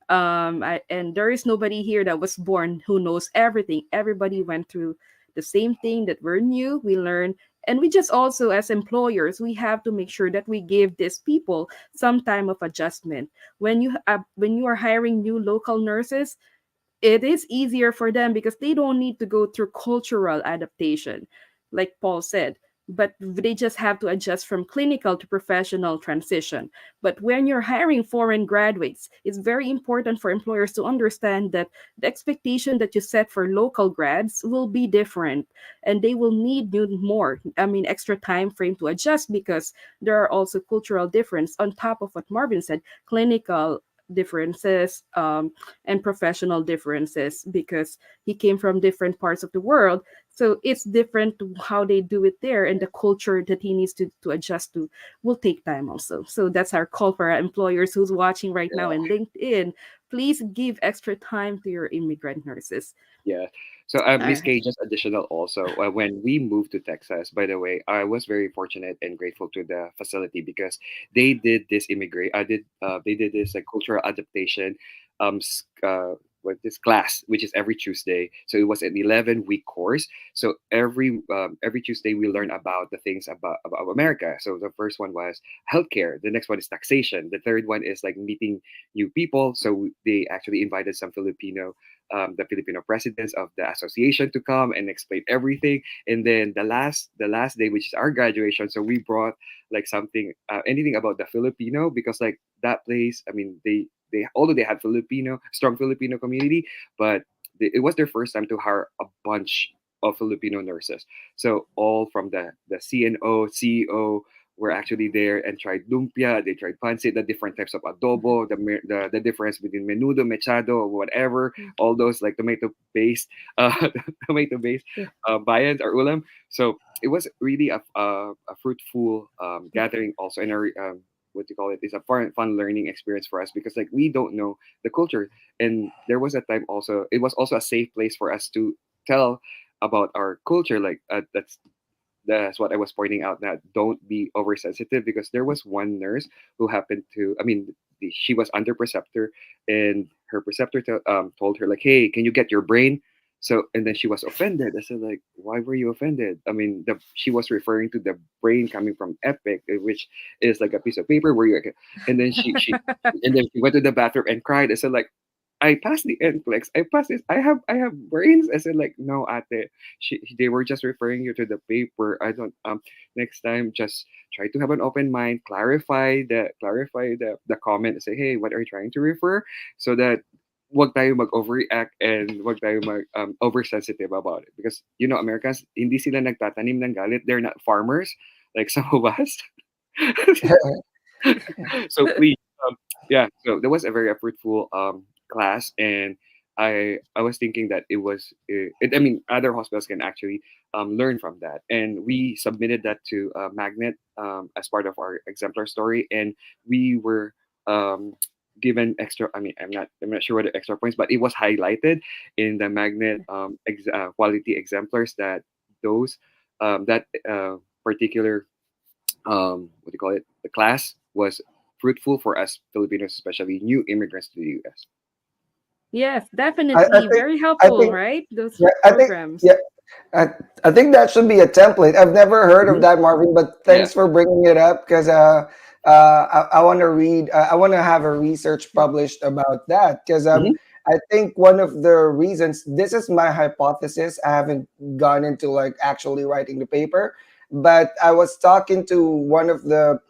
And there is nobody here that was born who knows everything. Everybody went through the same thing that we're new, we learn, and we just also, as employers, we have to make sure that we give these people some time of adjustment. When you are hiring new local nurses, it is easier for them because they don't need to go through cultural adaptation, like Paul said, but they just have to adjust from clinical to professional transition. But when you're hiring foreign graduates, it's very important for employers to understand that the expectation that you set for local grads will be different, and they will need extra time frame to adjust, because there are also cultural difference on top of what Marvin said, clinical differences, and professional differences, because he came from different parts of the world. So it's different how they do it there, and the culture that he needs to adjust to will take time also. So that's our call for our employers who's watching right now Yeah. in LinkedIn. Please give extra time to your immigrant nurses. Yeah. So, All Miss right. K, just additional also, when we moved to Texas, by the way, I was very fortunate and grateful to the facility because they did this like cultural adaptation, um, s- uh, this class, which is every Tuesday. So it was an 11-week course. So every Tuesday we learn about the things about America. So the first one was healthcare. The next one is taxation. The third one is like meeting new people. So they actually invited some the Filipino presidents of the association to come and explain everything. And then the last day, which is our graduation, so we brought like something, anything about the Filipino, because like that place, I mean, they although they had strong Filipino community, but it was their first time to hire a bunch of Filipino nurses. So all from the CNO, CEO were actually there and tried lumpia. They tried pancit, the different types of adobo, the difference between menudo, mechado, or whatever, all those like tomato based, tomato based Yeah. viands or ulam. So it was really a fruitful gathering also, and what do you call it? It's a fun learning experience for us because like we don't know the culture, and there was a time also. It was also a safe place for us to tell. about our culture. Like that's what I was pointing out, that don't be oversensitive, because there was one nurse who happened to, I mean, she was under preceptor, and her preceptor told her like, hey, can you get your brain? So, and then she was offended. I said like, why were you offended? I mean, she was referring to the brain coming from Epic, which is like a piece of paper where you, and then and then she went to the bathroom and cried. I said like, I passed the NCLEX. I passed this. I have brains. I said like, no, ate. They were just referring you to the paper. I don't. Next time, just try to have an open mind. Clarify the comment. Say, hey, what are you trying to refer? So that wag tayo mag-overreact and wag tayo oversensitive about it. Because Americans, hindi sila nagtatanim ng galit. They're not farmers like some of us. So please, yeah. So there was a very fruitful class, and I was thinking that I mean, other hospitals can actually learn from that, and we submitted that to Magnet as part of our exemplar story, and we were given extra. I mean, I'm not sure what the extra points, but it was highlighted in the Magnet quality exemplars that those that particular what do you call it, the class was fruitful for us Filipinos, especially new immigrants to the US. Yes, I definitely. think Very I helpful, think right? Those yeah, I think programs. yeah, I, I think that should be a template. I've never heard of Mhm. that, Marvin, but Yeah. thanks for bringing it up because I want to read. I want to have a research published about that because Mhm. I think one of the reasons, this is my hypothesis. I haven't gone into like actually writing the paper, but I was talking to one of the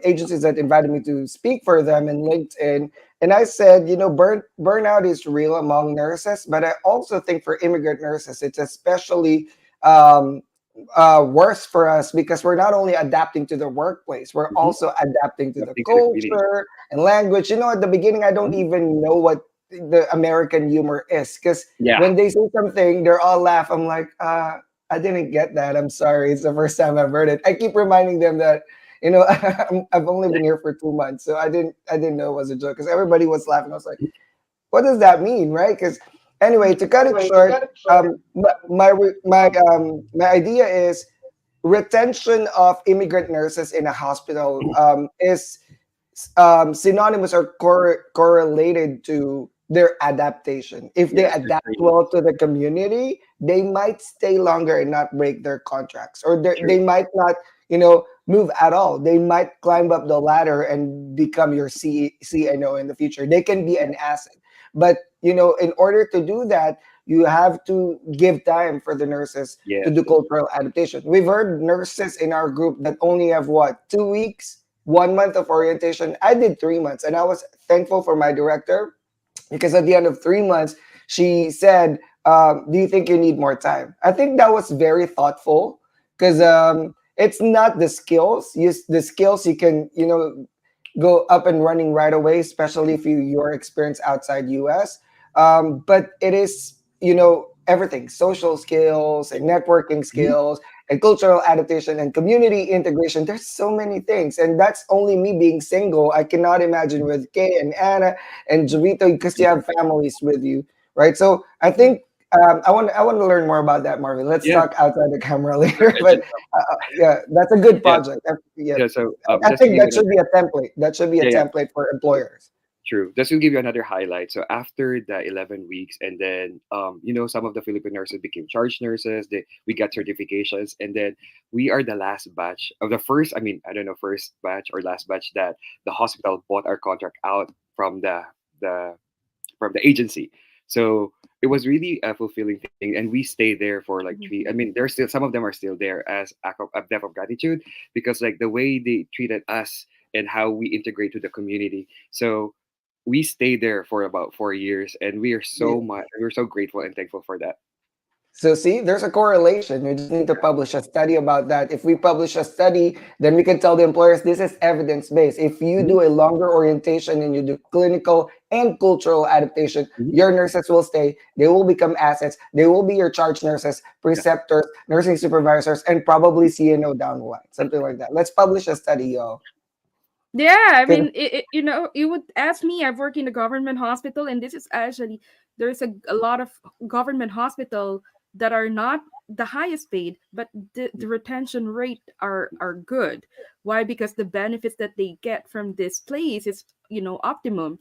agencies that invited me to speak for them in LinkedIn, and I said, burnout is real among nurses, but I also think for immigrant nurses, it's especially um, worse for us because we're not only adapting to the workplace, we're Mhm. also adapting to the Adapting to the community. culture and language. At the beginning, I don't Mhm. even know what the American humor is because Yeah. when they say something, they're all laugh. I'm like, I didn't get that. I'm sorry. It's the first time I've heard it. I keep reminding them that I've only been here for 2 months, so I didn't know it was a joke because everybody was laughing. I was like, what does that mean, right? Because anyway, to cut it short, my idea is retention of immigrant nurses in a hospital is synonymous or correlated to their adaptation. If they Yes. adapt Training. well to the community, they might stay longer and not break their contracts, or True. they might not, move at all. They might climb up the ladder and become your CNO in the future. They can be an asset, but in order to do that, you have to give time for the nurses to Yes. do cultural adaptation. We've heard nurses in our group that only have what, 2 weeks, 1 month of orientation. I did 3 months, and I was thankful for my director because at the end of 3 months, she said, "Do you think you need more time?" I think that was very thoughtful because it's not the skills. The skills you can, go up and running right away, especially if you're experienced outside US. But it is, everything, social skills and networking Mhm. skills and cultural adaptation and community integration. There's so many things. And that's only me being single. I cannot imagine with Kay and Anna and Javito because you Yeah. have families with you, right? So I think I want to learn more about that, Marvin. Let's Yeah. talk outside the camera Sure. later. And But just yeah, that's a good yeah. project. Yeah, Yeah. So I just to think give you that should another. be a template. That should be a Yeah. Yeah. template for employers. True. Just to give you another highlight. So after the 11 weeks, and then some of the Philippine nurses became charge nurses. We got certifications, and then we are the last batch of the first. I mean, I don't know, first batch or last batch that the hospital bought our contract out the from the agency. So it was really a fulfilling thing, and we stayed there for like three. I mean, there's still some of them are still there as a debt of gratitude, because like the way they treated us and how we integrate to the community. So we stayed there for about 4 years, and we're so grateful and thankful for that. So see, there's a correlation. We just need to publish a study about that. If we publish a study, then we can tell the employers this is evidence-based. If you Mhm. do a longer orientation and you do clinical and cultural adaptation, Mhm. your nurses will stay. They will become assets. They will be your charge nurses, Yeah. preceptors, nursing supervisors, and probably CNO down the line. Something like that. Let's publish a study, y'all. Yeah, I 'Cause- mean, you would ask me. I've worked in a government hospital, and this is actually there's a lot of government hospital. that are not the highest paid, but the retention rate are good. Why? Because the benefits that they get from this place is, optimum.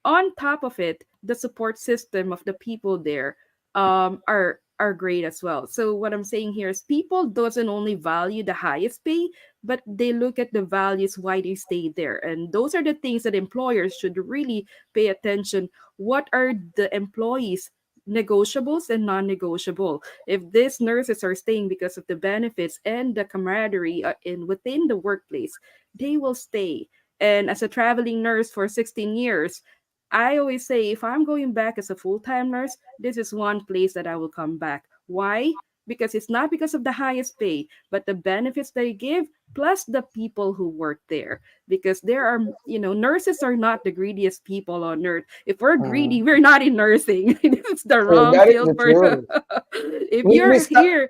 On top of it, the support system of the people there are great as well. So what I'm saying here is people doesn't only value the highest pay, but they look at the values why they stay there. And those are the things that employers should really pay attention. What are the employees negotiables and non-negotiable? If these nurses are staying because of the benefits and the camaraderie in within the workplace, they will stay. And as a traveling nurse for 16 years, I always say if I'm going back as a full-time nurse, this is one place that I will come back. Why? Because it's not because of the highest pay, but the benefits they give plus the people who work there. Because there are, nurses are not the greediest people on earth. If we're Mm. greedy, we're not in nursing. This is the True. wrong That is field the for truth. if We you're start. here.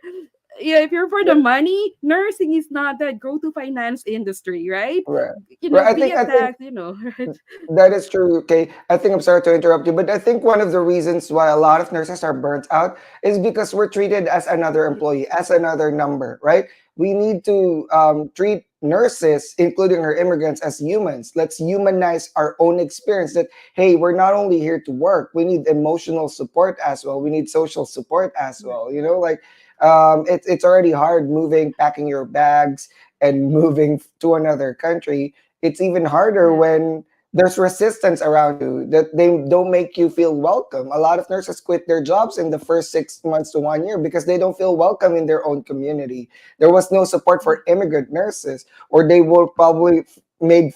Yeah, if you're for the money, nursing is not that go to finance industry, right? Right. Right. I Be think. a I think tax, right? that is true. Okay. I think I'm sorry to interrupt you, but I think one of the reasons why a lot of nurses are burnt out is because we're treated as another employee, as another number, right? We need to treat nurses, including our immigrants, as humans. Let's humanize our own experience that, hey, we're not only here to work, we need emotional support as well. We need social support as well. Like it's already hard moving, packing your bags, and moving to another country. It's even harder Yeah. when there's resistance around you that they don't make you feel welcome. A lot of nurses quit their jobs in the first 6 months to 1 year because they don't feel welcome in their own community. There was no support for immigrant nurses, or they will probably made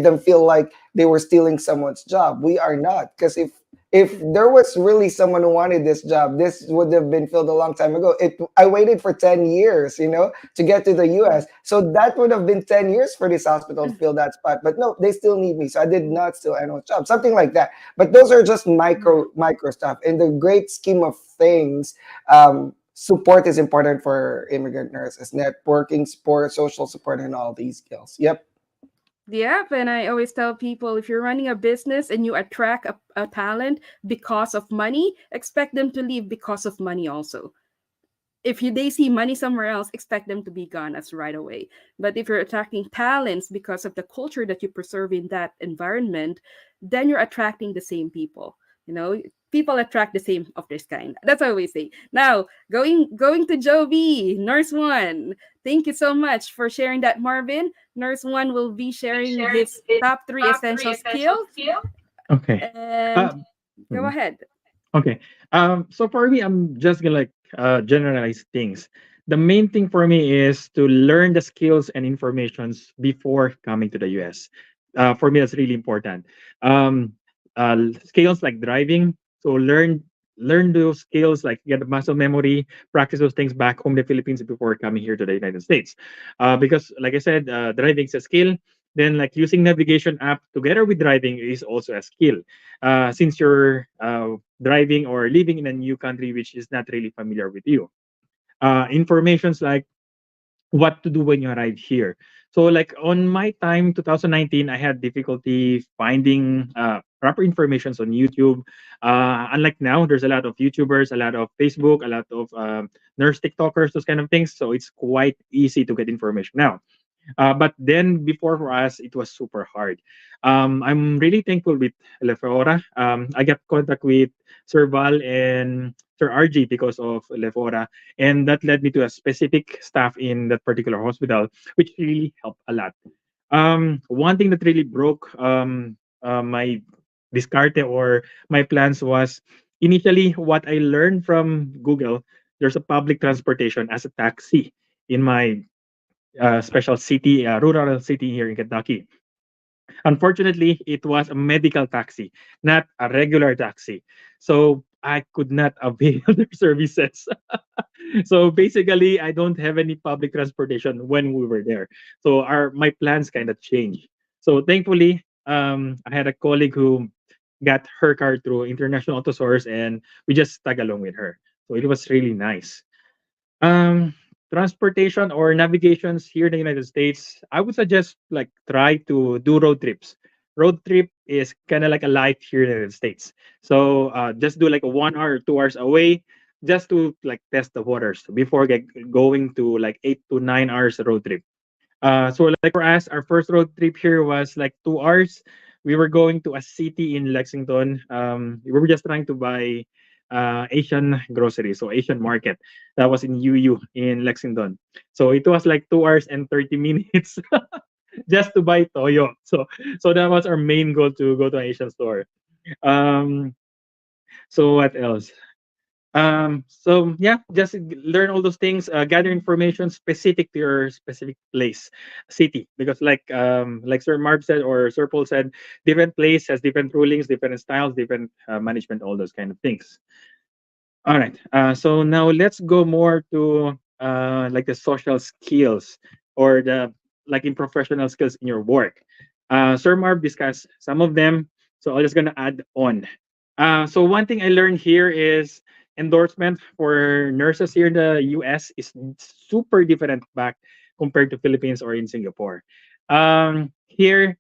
them feel like they were stealing someone's job. We are not, because if there was really someone who wanted this job, this would have been filled a long time ago. I waited for 10 years, to get to the US. So that would have been 10 years for this hospital to fill that spot. But no, they still need me. So I did not steal anyone's job, something like that. But those are just micro stuff. In the great scheme of things, support is important for immigrant nurses, networking, support, social support, and all these skills. Yep. Yep, and I always tell people if you're running a business and you attract a talent because of money, expect them to leave because of money also. If they see money somewhere else, expect them to be gone as right away. But if you're attracting talents because of the culture that you preserve in that environment, then you're attracting the same people. People attract the same of this kind. That's what I always say. Now, going to Jovi, Nurse One. Thank you so much for sharing that, Marvin. Nurse One will be sharing his top three essential skills. Okay. And Um, go mm, ahead. okay. So for me, I'm just gonna generalize things. The main thing for me is to learn the skills and informations before coming to the US. For me, that's really important. Um, Skills like driving. So learn those skills, like get the muscle memory, practice those things back home in the Philippines before coming here to the United States. Because like I said, driving is a skill. Then like using navigation app together with driving is also a skill. Since you're driving or living in a new country which is not really familiar with you. Informations like what to do when you arrive here. So like on my time, 2019, I had difficulty finding proper informations on YouTube. Unlike now, there's a lot of YouTubers, a lot of Facebook, a lot of nurse TikTokers, those kind of things. So it's quite easy to get information now. But then before for us, it was super hard. I'm really thankful with Lefora. I got contact with Sir Val and Sir RG because of Lefora, and that led me to a specific staff in that particular hospital, which really helped a lot. One thing that really broke my discarte or my plans was initially what I learned from Google. There's a public transportation as a taxi in my special city, rural city here in Kentucky. Unfortunately, it was a medical taxi, not a regular taxi. So I could not avail their services. So basically, I don't have any public transportation when we were there. So my plans kind of changed. So thankfully, I had a colleague who got her car through International Auto Source, and we just tag along with her. So it was really nice. Um, Transportation or navigations here in the United States, I would suggest like try to do road trips. Road trip is kind of like a life here in the United States. So just do like a 1 hour or 2 hours away. just to like test the waters before going to like 8 to 9 hours road trip. So like for us, our first road trip here was like 2 hours. We were going to a city in Lexington. We were just trying to buy Asian grocery, so Asian market that was in UU in Lexington. So it was like 2 hours and 30 minutes just to buy toyo. So that was our main goal, to go to an Asian store. Um, so what else? So yeah, just learn all those things, gather information specific to your specific place, city, because like Sir Mark said or Sir Paul said, different place has different rulings, different styles, different management, all those kind of things. All right. So now let's go more to like the social skills, or the like in professional skills in your work. Sir Marv discussed some of them, so I'm just gonna add on. So one thing I learned here is endorsement for nurses here in the US is super different back compared to Philippines or in Singapore. Here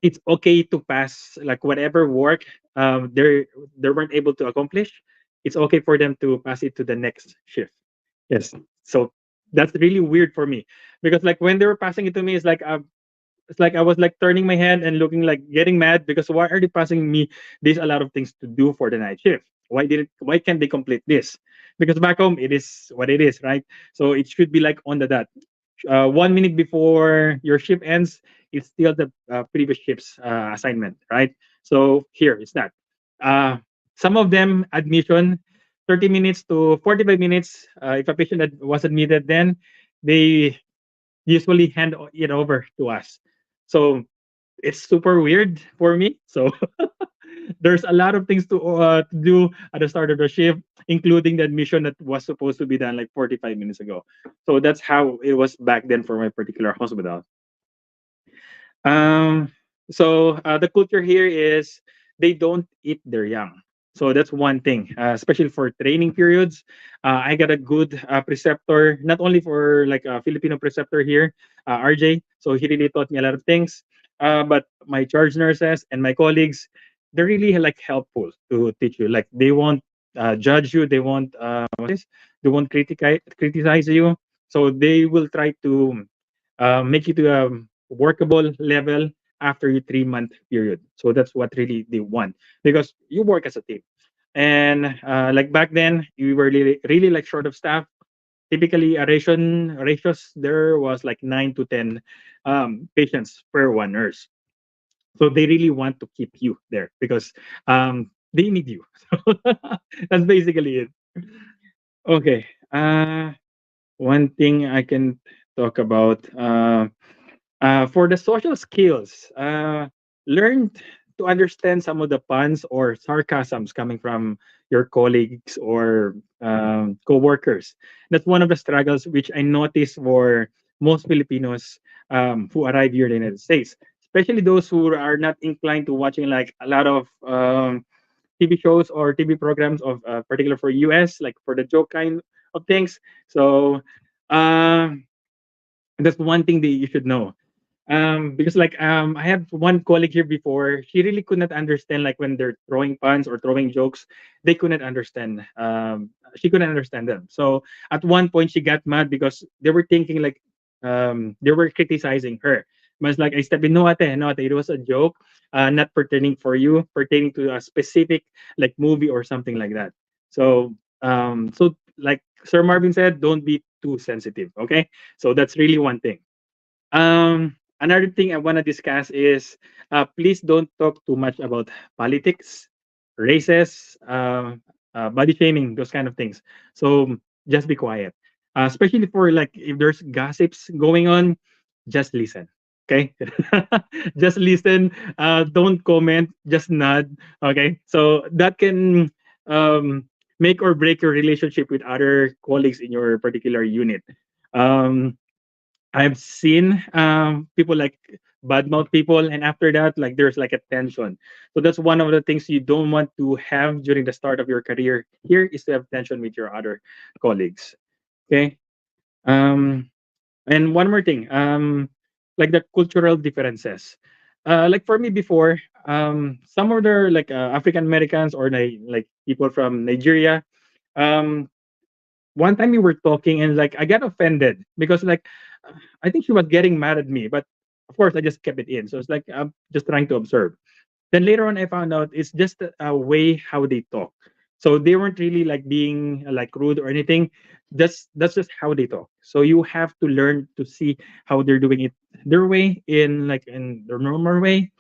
it's okay to pass like whatever work they weren't able to accomplish. It's okay for them to pass it to the next shift. Yes. So that's really weird for me, because like when they were passing it to me, it's like I was like turning my head and looking like getting mad, because why are they passing me this a lot of things to do for the night shift? Why can't they complete this? Because back home it is what it is, right? So it should be like on the dot. 1 minute before your shift ends, it's still the previous shift's assignment, right? So here it's not. Uh, some of them admission 30 minutes to 45 minutes. If a patient that was admitted, then they usually hand it over to us. So it's super weird for me. So there's a lot of things to do at the start of the shift, including the admission that was supposed to be done like 45 minutes ago. So that's how it was back then for my particular hospital. Um, so the culture here is they don't eat their young. So that's one thing, especially for training periods. I got a good preceptor, not only for like a Filipino preceptor here, RJ. So he really taught me a lot of things. But my charge nurses and my colleagues, they're really like helpful to teach you. Like they won't judge you. They won't they won't criticize you. So they will try to make it to a workable level after your 3 month period. So that's what really they want, because you work as a team. And like back then, we were really like short of staff. Typically, a ratios there was like 9 to 10 patients per one nurse. So they really want to keep you there because they need you. That's basically it. Okay. One thing I can talk about. For the social skills, learn to understand some of the puns or sarcasms coming from your colleagues or co-workers. That's one of the struggles which I noticed for most Filipinos who arrive here in the United States, especially those who are not inclined to watching like a lot of TV shows or TV programs of particular for US, like for the joke kind of things. So uh, that's one thing that you should know, because I have one colleague here before. She really could not understand like when they're throwing puns or throwing jokes. They couldn't understand. She couldn't understand them. So at one point she got mad because they were thinking like they were criticizing her. But it's like I stepped in, no ate, no ate. It was a joke, not pertaining for you, pertaining to a specific like movie or something like that. So like Sir Marvin said, don't be too sensitive. Okay, so that's really one thing. Another thing I want to discuss is please don't talk too much about politics, races, body shaming, those kind of things. So just be quiet. Especially for like if there's gossips going on, just listen. Okay, just listen. Don't comment. Just nod. Okay, so that can make or break your relationship with other colleagues in your particular unit. Um, I've seen people like badmouth people, and after that, like there's like a tension. So that's one of the things you don't want to have during the start of your career. Here is to have tension with your other colleagues. Okay. Um, and one more thing, like the cultural differences. Like for me before, some of the like African Americans or like people from Nigeria, Um, one time we were talking and like I got offended because like I think she was getting mad at me, but of course I just kept it in. So it's like I'm just trying to observe. Then later on, I found out it's just a way how they talk. So they weren't really like being like rude or anything. That's just how they talk. So you have to learn to see how they're doing it their way in like in their normal way,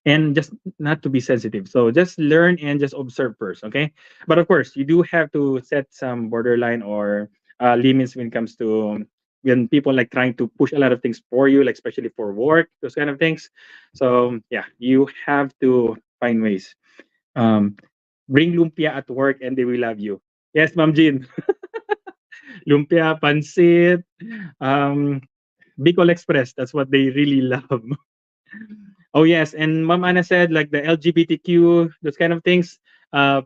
and just not to be sensitive. So just learn and just observe first, okay? But of course, you do have to set some borderline or limits when it comes to when people like trying to push a lot of things for you, like especially for work, those kind of things. So yeah, you have to find ways. Um, bring lumpia at work and they will love you. Yes, Ma'am Jean. Lumpia, pansit, um, Bicol Express. That's what they really love. Oh yes, and Ma'am Anna said like the LGBTQ, those kind of things. Uh,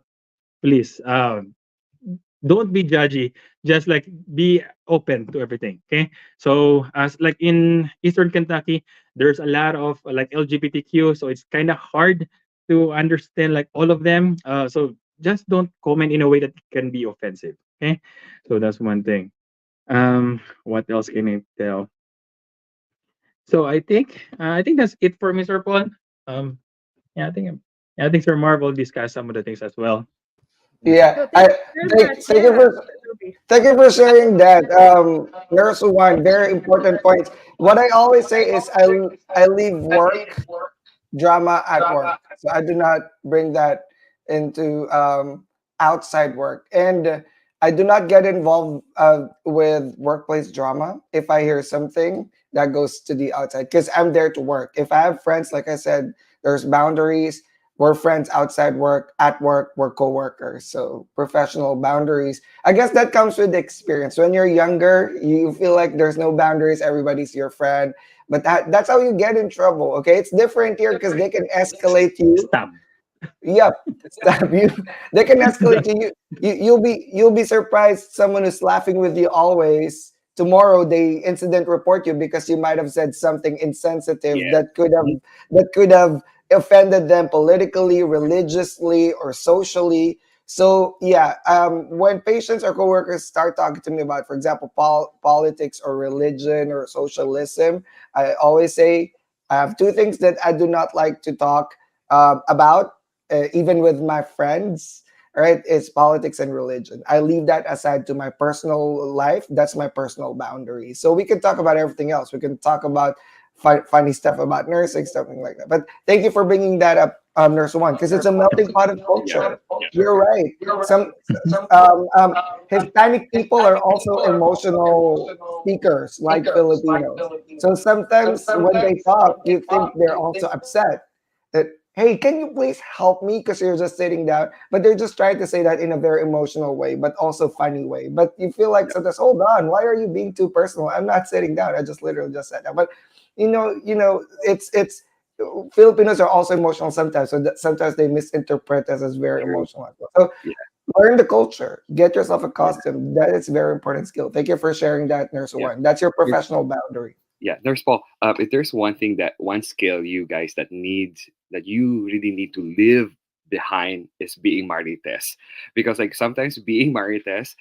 please, don't be judgy. Just like be open to everything. Okay. So as like in Eastern Kentucky, there's a lot of like LGBTQ, so it's kind of hard to understand like all of them. So just don't comment in a way that can be offensive. Okay. So that's one thing. What else can I tell? So I think that's it for Mr. Paul. Um, yeah, I think Sir Marvel discussed some of the things as well. Yeah, So thank I you very much. thank you Yeah. for sharing that. Nurse one very important points. What I always say is I leave work drama at work. So I do not bring that into outside work. And I do not get involved with workplace drama if I hear something that goes to the outside because I'm there to work. If I have friends, like I said, there's boundaries. We're friends outside work, at work, we're coworkers. So professional boundaries. I guess that comes with experience. When you're younger, you feel like there's no boundaries, everybody's your friend, but that's how you get in trouble. Okay, it's different here because they can escalate you. Stab. Yep, stab you. They can escalate That's you. You'll be surprised. Someone who's laughing with you always. Tomorrow they incident report you because you might have said something insensitive Yeah. that could have offended them politically, religiously, or socially. So yeah, when patients or coworkers start talking to me about, for example, politics or religion or socialism, I always say I have two things that I do not like to talk about, even with my friends. Right? It's politics and religion. I leave that aside to my personal life. That's my personal boundary. So we can talk about everything else. We can talk about funny stuff about nursing, something like that. But thank you for bringing that up, Nurse One, because it's a melting pot of Yeah. culture. Yeah. You're right. Some Hispanic people are also emotional speakers, like Filipinos. So sometimes when they talk, you think they're also upset. That, hey, can you please help me? Because you're just sitting down. But they're just trying to say that in a very emotional way, but also funny way. But you feel like sometimes, hold on, why are you being too personal? I'm not sitting down. I just literally just sat down. But it's Filipinos are also emotional sometimes. So that sometimes they misinterpret us as very True. emotional as well. So Yeah. learn the culture. Get yourself Yeah. accustomed. That is a very important skill. Thank you for sharing that, Nurse Yeah. One. That's your There's, professional boundary. yeah. There's Paul. If there's one skill you guys that you really need to live behind is being marites, because like sometimes being marites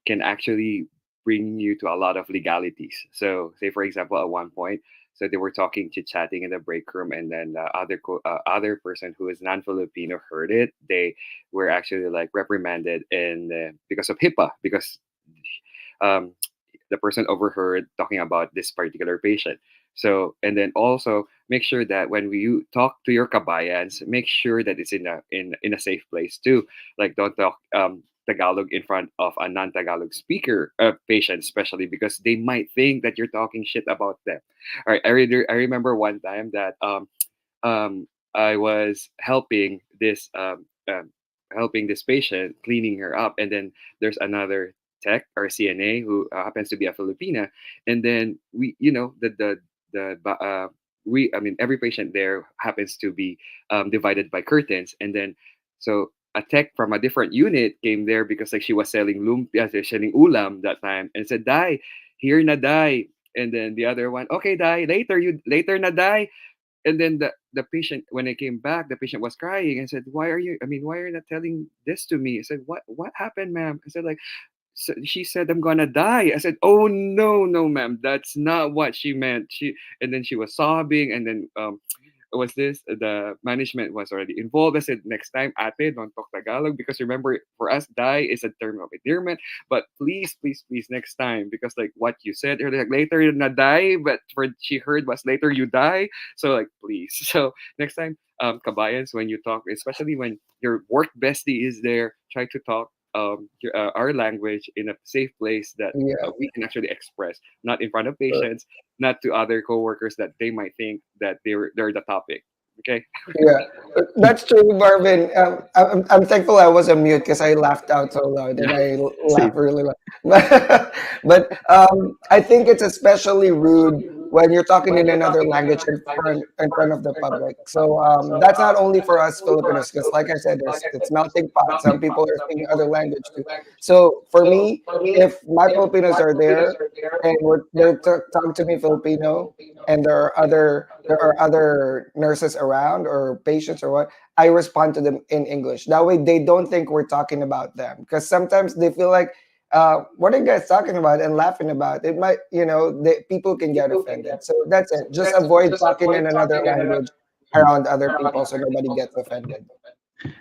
can actually bring you to a lot of legalities. So say for example at one point, so they were talking chit chatting in the break room, and then the other person who is non-Filipino heard it. They were actually like reprimanded, and because of HIPAA, because um, the person overheard talking about this particular patient. So, and then also make sure that when you talk to your kabayans, make sure that it's in a safe place too. Like don't talk Tagalog in front of a non-Tagalog speaker patient, especially because they might think that you're talking shit about them. All right, I remember one time that I was helping this patient, cleaning her up, and then there's another tech or CNA who happens to be a Filipina, and then we I mean every patient there happens to be divided by curtains, and then so a tech from a different unit came there because like she was selling lumpia, selling ulam that time, and said, "Dai, here na dai." And then the other one, okay, Dai, later na Dai. And then the patient, when I came back, the patient was crying and said, "Why are you? I mean, why are you not telling this to me?" I said, "What happened, ma'am?" I said, like, so she said, "I'm gonna die." I said, "Oh no, no, ma'am, that's not what she meant." And then she was sobbing, and then was this the management was already involved. I said, "Next time, ate, don't talk Tagalog, because remember, for us, die is a term of endearment. But please, please, please, next time, because like what you said earlier, like, later na die, but for she heard was later you die. So like, please." So next time, kabayans, when you talk, especially when your work bestie is there, try to talk our language in a safe place that Yeah. we can actually express, not in front of patients, not to other coworkers that they might think that they're the topic. Okay. Yeah, that's true, Marvin. I'm thankful I was on mute because I laughed out so loud and Yeah. I laughed Same. really loud. But I think it's especially rude when you're talking in another language in front of the public. So that's not only for us Filipinos, because like I said, it's melting pot. Some people are speaking other language too. So for me, if my Filipinos are there and they're talking to me Filipino, and there are other nurses around or patients or what, I respond to them in English. That way they don't think we're talking about them, because sometimes they feel like, what are you guys talking about and laughing about? It might, people can get offended. So that's it. Just avoid talking in another language around other people so nobody gets offended.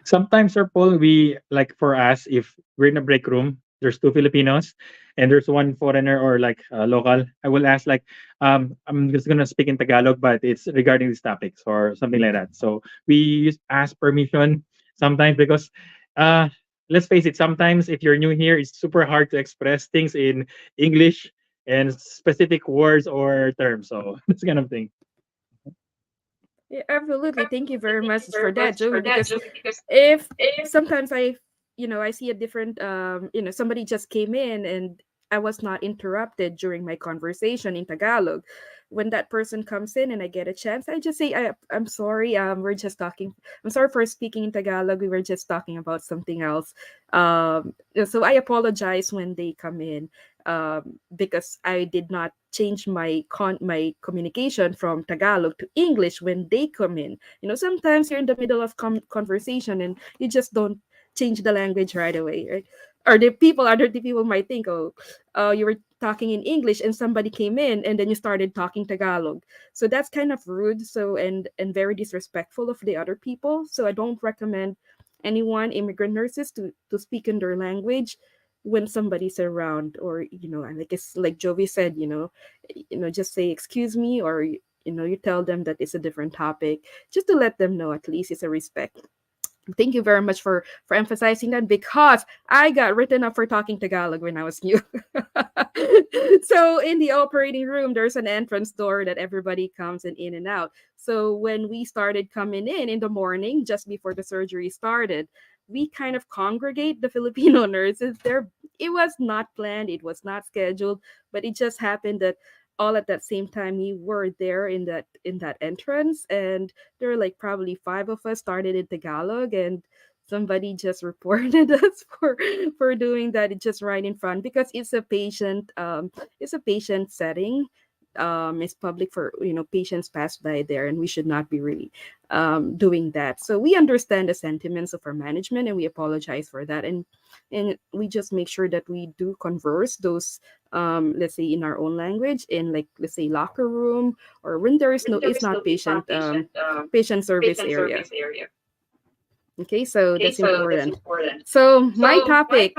Sometimes, Sir Paul, we like for us, if we're in a break room, there's two Filipinos and there's one foreigner or like local. I will ask like, I'm just gonna speak in Tagalog, but it's regarding these topics or something like that. So we ask permission sometimes because, uh, let's face it, sometimes if you're new here, it's super hard to express things in English and specific words or terms. So this kind of thing. Yeah, absolutely. Thank you very much for that, Joey. Because if sometimes I see a different, somebody just came in and I was not interrupted during my conversation in Tagalog. When that person comes in and I get a chance, I just say, I'm sorry. We're just talking. I'm sorry for speaking in Tagalog. We were just talking about something else. So I apologize when they come in, because I did not change my communication from Tagalog to English when they come in. Sometimes you're in the middle of conversation and you just don't change the language right away, right? Or the people might think, oh, you were talking in English and somebody came in and then you started talking Tagalog. So that's kind of rude. So and very disrespectful of the other people. So I don't recommend anyone, immigrant nurses, to speak in their language when somebody's around, or and like it's like Jovi said, just say excuse me, or you tell them that it's a different topic, just to let them know at least it's a respect. Thank you very much for emphasizing that, because I got written up for talking Tagalog when I was new. So in the operating room, there's an entrance door that everybody comes in and out. So when we started coming in the morning, just before the surgery started, we kind of congregate the Filipino nurses there. It was not planned, it was not scheduled, but it just happened that all at that same time we were there in that entrance, and there were like probably five of us started in Tagalog, and somebody just reported us for doing that. It's just right in front, because it's a patient setting. It's public for patients pass by there, and we should not be really doing that. So we understand the sentiments of our management, and we apologize for that, and we just make sure that we do converse those, let's say in our own language, in like let's say locker room, or when there is no it's not patient service area. Okay, so that's important. So my topic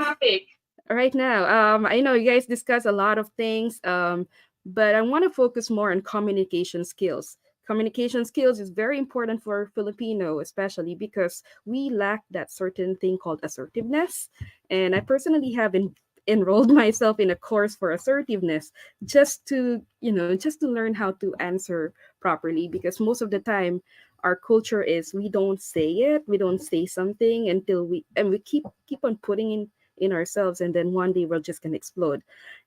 right now, I know you guys discuss a lot of things, but I want to focus more on communication skills. Communication skills is very important for Filipino, especially because we lack that certain thing called assertiveness. And I personally have enrolled myself in a course for assertiveness, just to learn how to answer properly, because most of the time our culture is we don't say something until we keep on putting in ourselves, and then one day we're just going to explode.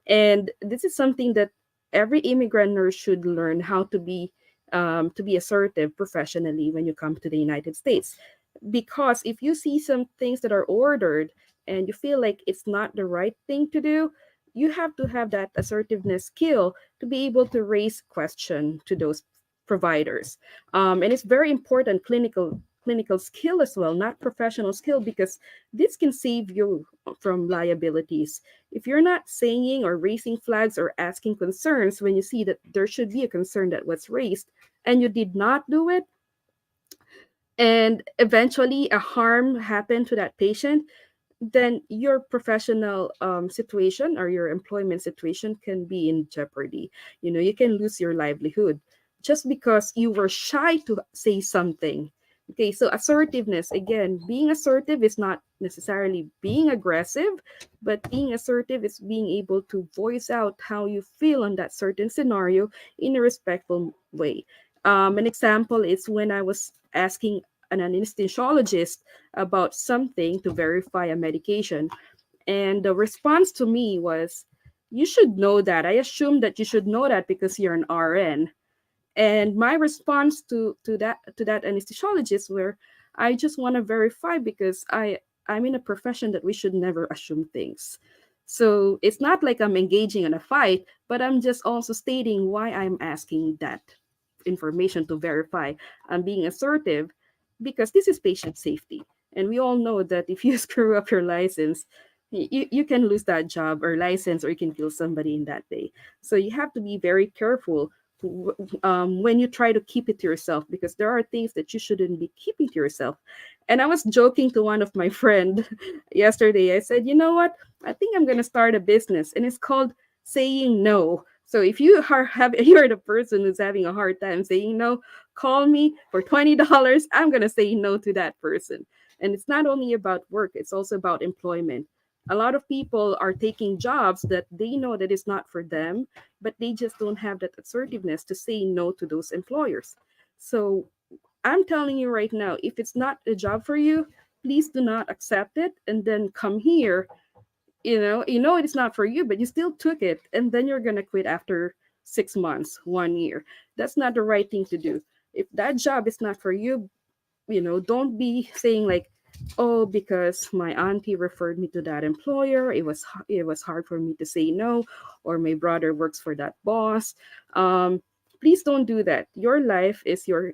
And this is something that every immigrant nurse should learn, how to be assertive professionally when you come to the United States. Because if you see some things that are ordered and you feel like it's not the right thing to do, you have to have that assertiveness skill to be able to raise question to those providers. And it's very important clinical skill as well, not professional skill, because this can save you from liabilities. If you're not saying or raising flags or asking concerns when you see that there should be a concern that was raised and you did not do it, and eventually a harm happened to that patient, then your professional situation or your employment situation can be in jeopardy. You can lose your livelihood just because you were shy to say something. Okay, so assertiveness, again, being assertive is not necessarily being aggressive, but being assertive is being able to voice out how you feel on that certain scenario in a respectful way. An example is when I was asking an anesthesiologist about something to verify a medication. And the response to me was, "You should know that. I assume that you should know that because you're an RN." And my response to that anesthesiologist were, "I just want to verify because I'm in a profession that we should never assume things." So it's not like I'm engaging in a fight, but I'm just also stating why I'm asking that information to verify. I'm being assertive because this is patient safety. And we all know that if you screw up your license, you can lose that job or license, or you can kill somebody in that day. So you have to be very careful when you try to keep it to yourself, because there are things that you shouldn't be keeping to yourself. And I was joking to one of my friend yesterday. I said, "You know what? I think I'm going to start a business, and it's called saying no." So if you you're the person who's having a hard time saying no, call me for $20. I'm gonna say no to that person. And it's not only about work; it's also about employment. A lot of people are taking jobs that they know that is not for them, but they just don't have that assertiveness to say no to those employers. So I'm telling you right now, if it's not a job for you, please do not accept it and then come here. You know it's not for you, but you still took it, and then you're gonna quit after 6 months, 1 year. That's not the right thing to do. If that job is not for you, don't be saying like, "Oh, because my auntie referred me to that employer, it was hard for me to say no," or "my brother works for that boss." Please don't do that. Your life is your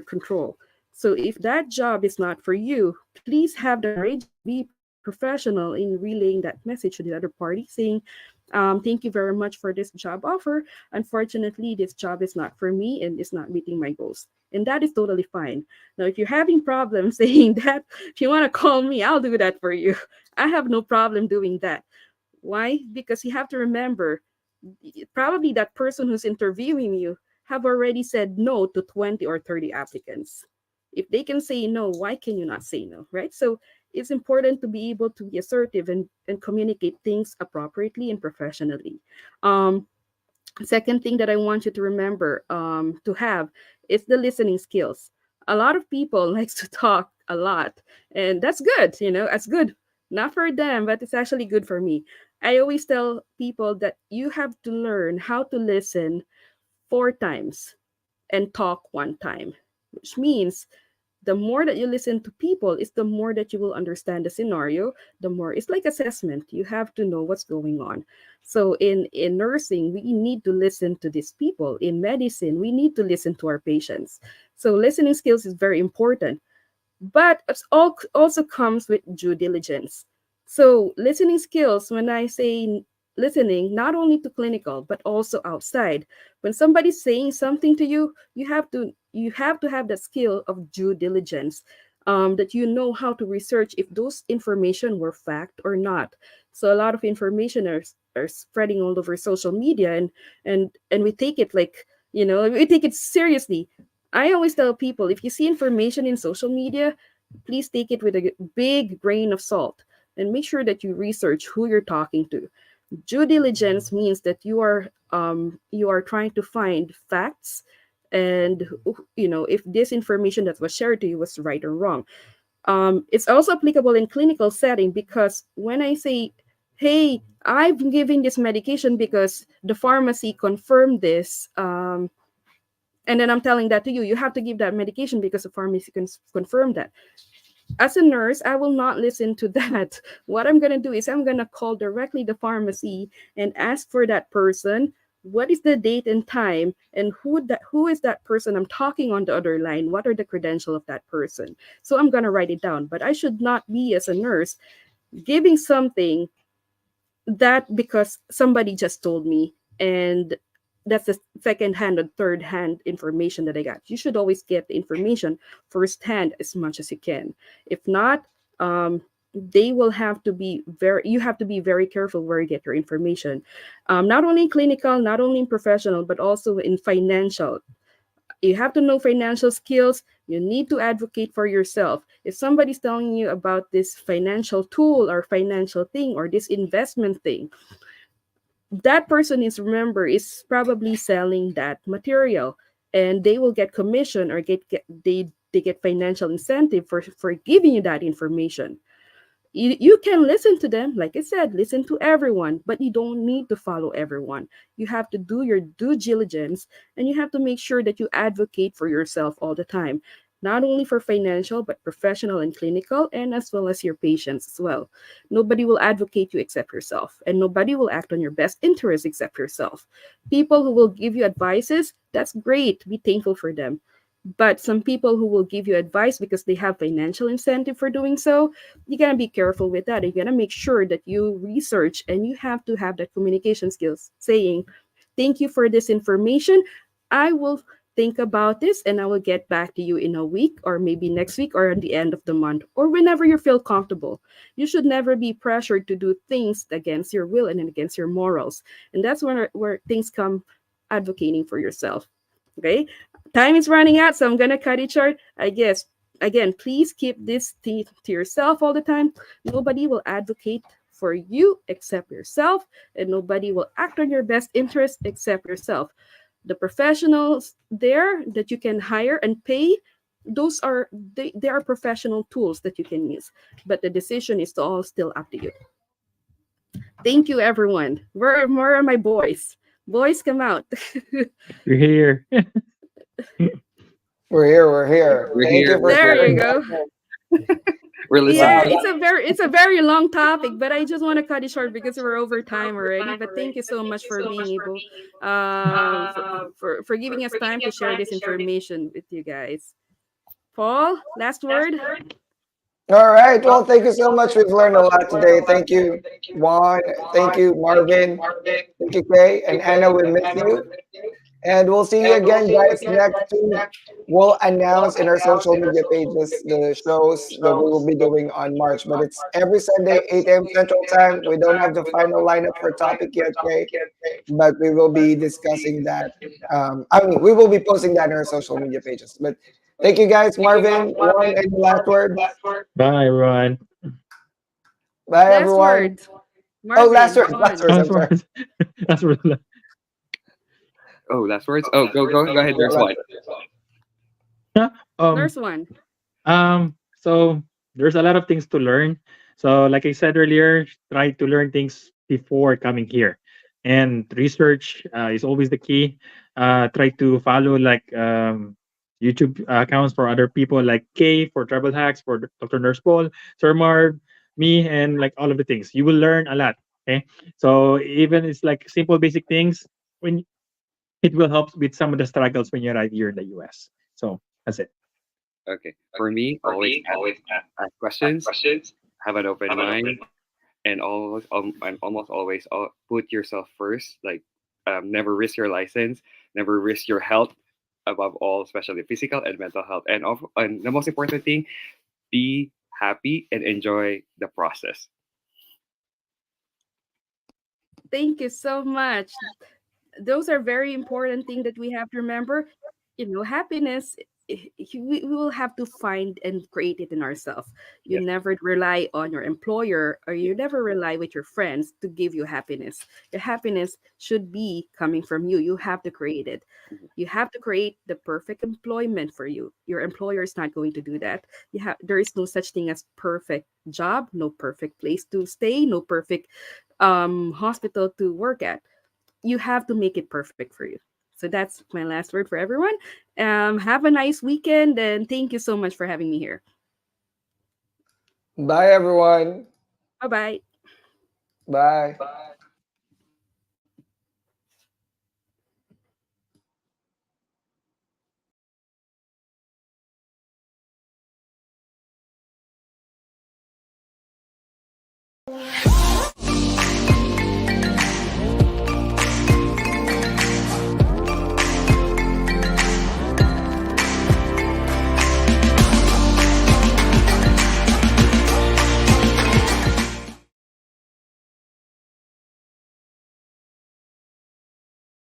control. So if that job is not for you, please have the courage to be professional in relaying that message to the other party, saying, "Thank you very much for this job offer. Unfortunately, this job is not for me and is not meeting my goals." And that is totally fine. Now, if you're having problems saying that, if you want to call me, I'll do that for you. I have no problem doing that. Why? Because you have to remember, probably that person who's interviewing you have already said no to 20 or 30 applicants. If they can say no, why can you not say no, right? So it's important to be able to be assertive and communicate things appropriately and professionally. Um, Second thing that I want you to remember to have is the listening skills. A lot of people likes to talk a lot, and that's good. That's good. Not for them, but it's actually good for me. I always tell people that you have to learn how to listen 4 times and talk 1 time, which means the more that you listen to people is the more that you will understand the scenario. The more it's like assessment, you have to know what's going on. So in nursing, we need to listen to these people. In medicine, we need to listen to our patients. So listening skills is very important, but it also comes with due diligence. So listening skills, when I say listening, not only to clinical but also outside. When somebody's saying something to you, you have to have that skill of due diligence. That you know how to research if those information were fact or not. So a lot of information are spreading all over social media, and we take it like, we take it seriously. I always tell people, if you see information in social media, please take it with a big grain of salt and make sure that you research who you're talking to. Due diligence means that you are trying to find facts, and if this information that was shared to you was right or wrong. It's also applicable in clinical setting, because when I say, "Hey, I've been giving this medication because the pharmacy confirmed this," and then I'm telling that to you, you have to give that medication because the pharmacy confirmed that. As a nurse, I will not listen to that. What I'm going to do is I'm going to call directly the pharmacy and ask for that person what is the date and time, and who is that person I'm talking on the other line, what are the credentials of that person. So I'm going to write it down, but I should not be, as a nurse, giving something that because somebody just told me, and that's the second hand and third hand information that I got. You should always get the information firsthand as much as you can. If not, they will have to be very you have to be very careful where you get your information, not only in clinical, not only in professional, but also in financial. You have to know financial skills. You need to advocate for yourself. If somebody's telling you about this financial tool or financial thing or this investment thing, that person is, remember, is probably selling that material, and they will get commission or they get financial incentive for giving you that information. You can listen to them, like I said, listen to everyone, but you don't need to follow everyone. You have to do your due diligence, and you have to make sure that you advocate for yourself all the time, not only for financial but professional and clinical, and as well as your patients as well. Nobody will advocate you except yourself, and nobody will act on your best interest except yourself. People who will give you advices, that's great, be thankful for them. But some people who will give you advice because they have financial incentive for doing so, you gotta be careful with that. You gotta make sure that you research, and you have to have that communication skills, saying, thank you for this information. I will think about this, and I will get back to you in a week or maybe next week or at the end of the month or whenever you feel comfortable. You should never be pressured to do things against your will and against your morals. And that's where things come, advocating for yourself. Okay, time is running out, so I'm gonna cut it short. I guess, again, please keep this to yourself all the time. Nobody will advocate for you except yourself, and nobody will act on your best interest except yourself. The professionals there that you can hire and pay, they are professional tools that you can use, but the decision is all still up to you. Thank you, everyone. Where are my boys? Boys, come out. You're here. We're here. We're here. We're Thank you here. for We're There here. you sharing go. that. We're Yeah, Wow. listening. it's a very long topic, but I just want to cut it short because we're over time already. But thank you so much for being able, for giving us time to share this information with you guys. Paul, last word. All right. Well, thank you so much. We've learned a lot today. Thank you, Juan. Thank you, Marvin. Thank you, Kay. And Anna, we miss you. And we'll see you again, guys, next week. We'll announce in our social media pages the shows that we will be doing on March. But it's every Sunday, 8 a.m. Central Time. We don't have the final lineup for topic yet, Kay, but we will be discussing that. We will be posting that in our social media pages. But thank you, guys. Marvin, Juan, any last words? Bye, everyone. Bye, Last everyone. word. Oh, last Marvin, words. Last Juan. words. Last I'm sorry. words. Last words. Oh, last words. Oh, go ahead. Yeah, There's last one. Yeah. Nurse one. So there's a lot of things to learn. So like I said earlier, try to learn things before coming here. And research is always the key. Try to follow like YouTube accounts for other people like Kay for travel hacks, for Dr. Nurse Paul, Sir Marv, me, and like all of the things. You will learn a lot. Okay. So even it's like simple basic things, when it will help with some of the struggles when you arrive here in the US. So that's it. Okay. For me, always ask questions, have an open mind, and almost always put yourself first. Like, never risk your license, never risk your health above all, especially physical and mental health. And the most important thing, be happy and enjoy the process. Thank you so much. Those are very important things that we have to remember. Happiness, we will have to find and create it in ourselves. You Yes. never rely on your employer, or you never rely with your friends to give you happiness. Your happiness should be coming from you. You have to create it. Mhm. You have to create the perfect employment for you. Your employer is not going to do that. There is no such thing as perfect job, no perfect place to stay, no perfect hospital to work at. You have to make it perfect for you. So that's my last word for everyone. Have a nice weekend, and thank you so much for having me here. Bye, everyone. Bye bye. Bye.